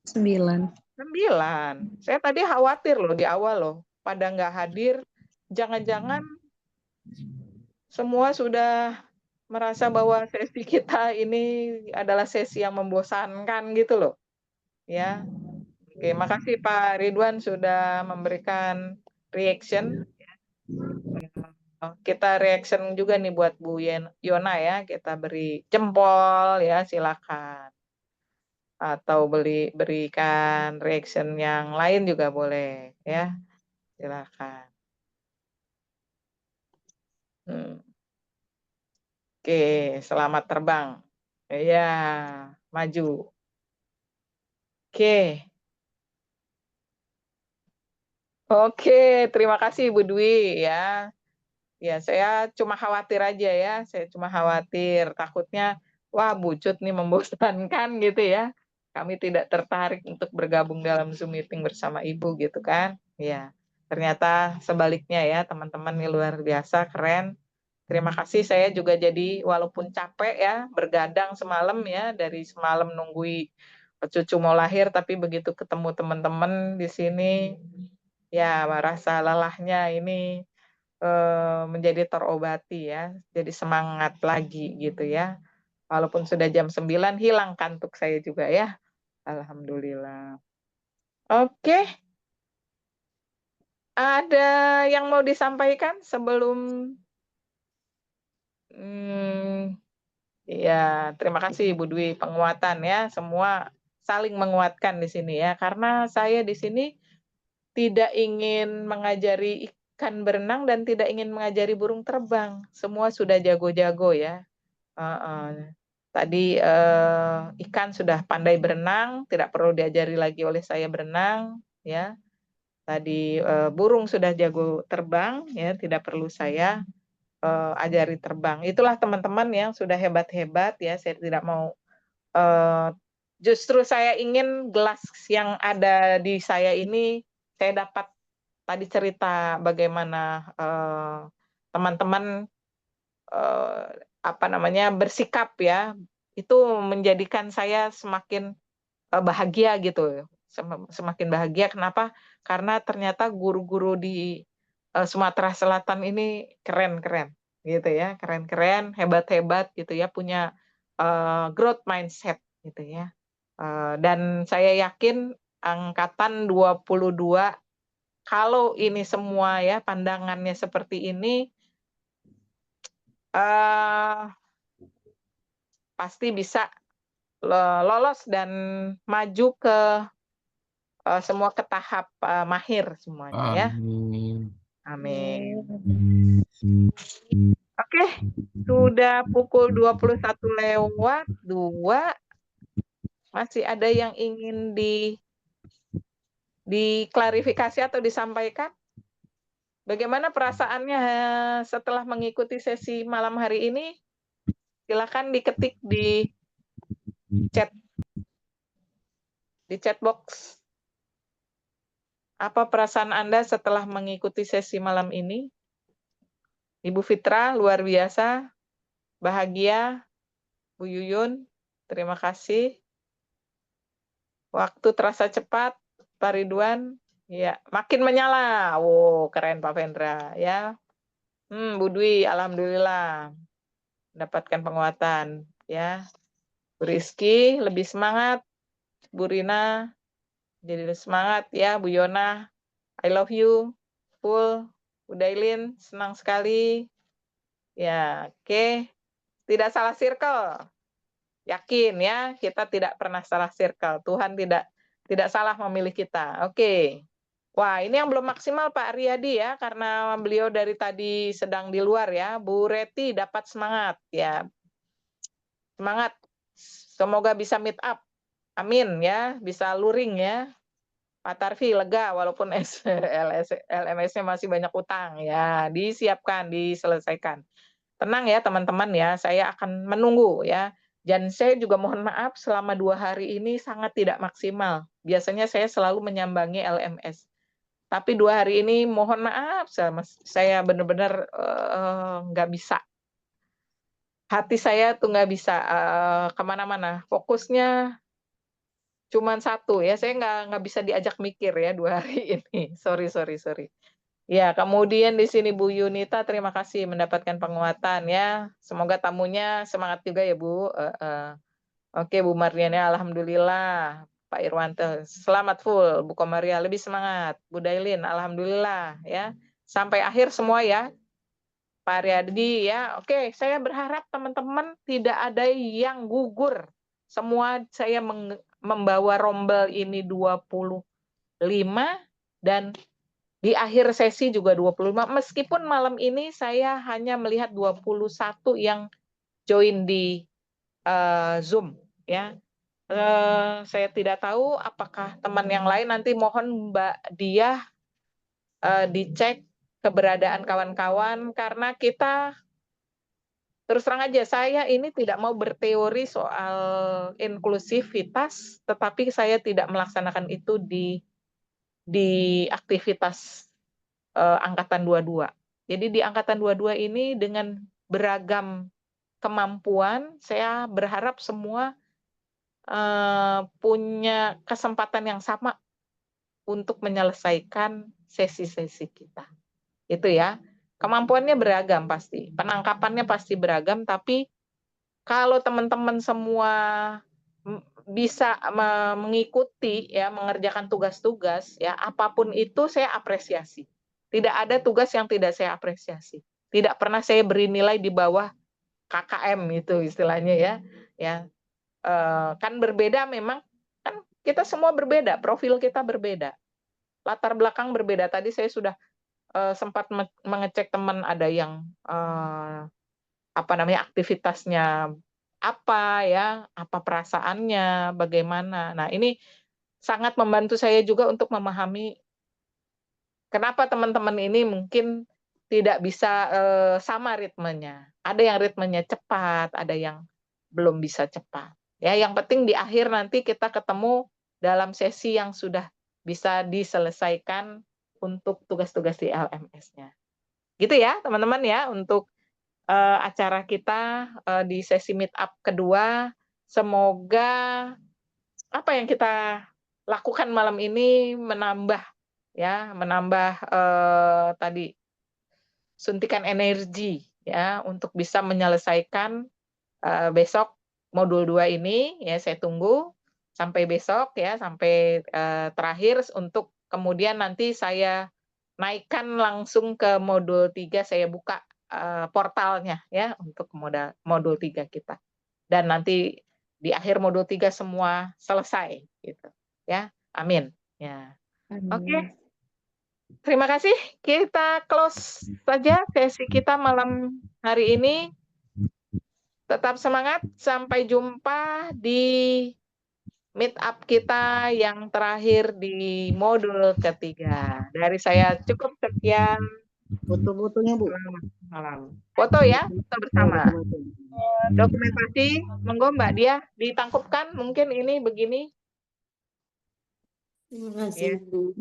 Speaker 14: 9.
Speaker 7: 9. Saya tadi khawatir loh di awal loh, pada nggak hadir. Jangan-jangan semua sudah merasa bahwa sesi kita ini adalah sesi yang membosankan gitu loh. Ya. Oke, makasih Pak Ridwan sudah memberikan reaction. Kita reaction juga nih buat Bu Yona ya, kita beri jempol ya, silakan. Atau berikan reaction yang lain juga boleh ya, silakan. Oke, selamat terbang. Ya, maju. Oke. Oke, terima kasih Bu Dwi ya. Ya, saya cuma khawatir aja ya. Saya cuma khawatir, takutnya wah Bu Cut nih membosankan gitu ya. Kami tidak tertarik untuk bergabung dalam Zoom meeting bersama Ibu gitu kan. Ya, ternyata sebaliknya ya, teman-teman ini luar biasa, keren. Terima kasih, saya juga jadi walaupun capek ya, bergadang semalam ya, dari semalam nungguin cucu mau lahir, tapi begitu ketemu teman-teman di sini, ya rasa lelahnya ini menjadi terobati ya, jadi semangat lagi gitu ya. Walaupun sudah jam 9, hilang kantuk saya juga ya. Alhamdulillah. Oke. Ada yang mau disampaikan sebelum ya, terima kasih Ibu Dwi penguatan ya, semua saling menguatkan di sini ya. Karena saya di sini tidak ingin mengajari ikan berenang dan tidak ingin mengajari burung terbang. Semua sudah jago-jago ya. Heeh. Tadi ikan sudah pandai berenang, tidak perlu diajari lagi oleh saya berenang ya. Tadi burung sudah jago terbang ya, tidak perlu saya ajari terbang. Itulah teman-teman yang sudah hebat-hebat ya. Saya tidak mau justru saya ingin gelas yang ada di saya ini saya dapat tadi cerita bagaimana teman-teman apa namanya bersikap ya. Itu menjadikan saya semakin bahagia gitu. Semakin bahagia kenapa? Karena ternyata guru-guru di Sumatera Selatan ini keren-keren gitu ya, keren-keren, hebat-hebat gitu ya, punya growth mindset gitu ya. Dan saya yakin angkatan 22 kalau ini semua ya pandangannya seperti ini pasti bisa lolos dan maju ke semua ke tahap mahir semuanya ya.
Speaker 10: Amin.
Speaker 7: Amin. Oke, sudah pukul 21:02. Masih ada yang ingin diklarifikasi atau disampaikan? Bagaimana perasaannya setelah mengikuti sesi malam hari ini? Silakan diketik di chat box. Apa perasaan Anda setelah mengikuti sesi malam ini? Ibu Fitra, luar biasa. Bahagia. Bu Yuyun, terima kasih. Waktu terasa cepat, Pak Ridwan. Ya, makin menyala. Wow, keren Pak Vendra ya. Bu Dwi, alhamdulillah mendapatkan penguatan ya. Bu Rizky lebih semangat. Bu Rina jadi lebih semangat ya. Bu Yona, I love you. Full. Bu Dailin, senang sekali. Ya, oke. Tidak salah circle. Yakin ya, kita tidak pernah salah circle. Tuhan tidak salah memilih kita. Oke. Wah, ini yang belum maksimal Pak Riyadi ya, karena beliau dari tadi sedang di luar ya. Bu Reti dapat semangat ya. Semangat. Semoga bisa meet up. Amin ya, bisa luring ya. Pak Tarfi lega walaupun LMS-nya masih banyak utang ya, disiapkan, diselesaikan. Tenang ya teman-teman ya, saya akan menunggu ya. Dan saya juga mohon maaf selama 2 hari ini sangat tidak maksimal. Biasanya saya selalu menyambangi LMS. Tapi 2 hari ini mohon maaf, saya benar-benar nggak bisa. Hati saya tuh nggak bisa kemana-mana. Fokusnya cuman satu ya, saya nggak bisa diajak mikir ya 2 hari ini. Sorry. Ya, kemudian di sini Bu Yunita, terima kasih mendapatkan penguatan ya. Semoga tamunya semangat juga ya Bu. Oke Bu Marliana, alhamdulillah. Pak Irwanto, selamat full. Bu Komaria, lebih semangat. Bu Dailin, alhamdulillah ya. Sampai akhir semua ya. Pak Riyadi ya. Oke, saya berharap teman-teman tidak ada yang gugur. Semua saya membawa rombel ini 25 dan di akhir sesi juga 25. Meskipun malam ini saya hanya melihat 21 yang join di Zoom ya. Saya tidak tahu apakah teman yang lain, nanti mohon Mbak Diah dicek keberadaan kawan-kawan karena kita terus terang aja saya ini tidak mau berteori soal inklusivitas, tetapi saya tidak melaksanakan itu di aktivitas angkatan 22. Jadi di angkatan 22 ini dengan beragam kemampuan, saya berharap semua punya kesempatan yang sama untuk menyelesaikan sesi-sesi kita. Itu ya. Kemampuannya beragam pasti, penangkapannya pasti beragam, tapi kalau teman-teman semua bisa mengikuti ya, mengerjakan tugas-tugas ya, apapun itu saya apresiasi. Tidak ada tugas yang tidak saya apresiasi. Tidak pernah saya beri nilai di bawah KKM itu istilahnya ya. Ya, kan berbeda memang, kan kita semua berbeda, profil kita berbeda, latar belakang berbeda. Tadi saya sudah sempat mengecek teman, ada yang aktivitasnya apa ya, apa perasaannya, bagaimana. Nah, ini sangat membantu saya juga untuk memahami kenapa teman-teman ini mungkin tidak bisa sama ritmenya. Ada yang ritmenya cepat, ada yang belum bisa cepat. Ya, yang penting di akhir nanti kita ketemu dalam sesi yang sudah bisa diselesaikan untuk tugas-tugas di LMS-nya. Gitu ya, teman-teman ya, untuk acara kita di sesi meet up kedua. Semoga apa yang kita lakukan malam ini menambah tadi suntikan energi ya untuk bisa menyelesaikan besok modul 2 ini ya. Saya tunggu sampai besok ya, sampai terakhir untuk kemudian nanti saya naikkan langsung ke modul 3, saya buka portalnya ya untuk modul 3 kita. Dan nanti di akhir modul 3 semua selesai gitu ya. Amin. Ya. Oke. Terima kasih. Kita close saja sesi kita malam hari ini. Tetap semangat. Sampai jumpa di meet up kita yang terakhir di modul ketiga. Dari saya cukup sekian.
Speaker 15: Foto-fotonya, Bu.
Speaker 7: Selamat malam. Foto ya, foto bersama. Dokumentasi, monggo Mbak Dia, ditangkupkan mungkin ini begini.
Speaker 13: Terima kasih, Bu.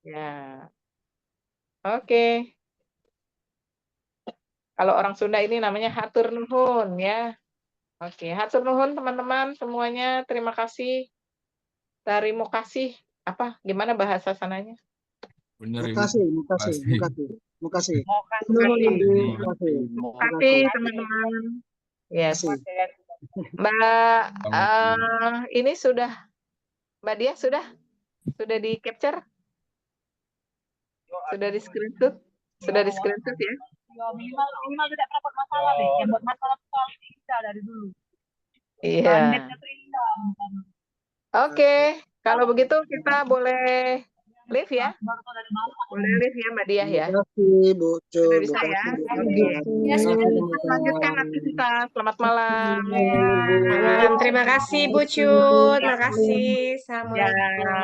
Speaker 7: Ya. Oke. Kalau orang Sunda ini namanya hatur nuhun ya. Oke, hatur nuhun teman-teman semuanya. Terima kasih. Terima kasih. Apa? Gimana bahasa sananya?
Speaker 10: Benar, Ibu.
Speaker 15: Makasih.
Speaker 7: Terima kasih teman-teman. Yes. Mbak ini sudah Mbak Dia sudah di capture? Sudah di screenshot? Sudah di screenshot ya?
Speaker 9: Minimal tidak pernah buat masalah deh. Yang buat masalah soal Indah dari dulu.
Speaker 7: Iya.
Speaker 9: Netnya tuh Indah.
Speaker 7: Oke, kalau begitu kita boleh live ya? Boleh live ya Mbak Dia ya?
Speaker 15: Terima kasih, Bu.
Speaker 7: Sudah bisa ya? Oke. Lanjutkan aktivitas. Selamat malam.
Speaker 13: Terima kasih Bu Cut. Terima kasih. Assalamualaikum.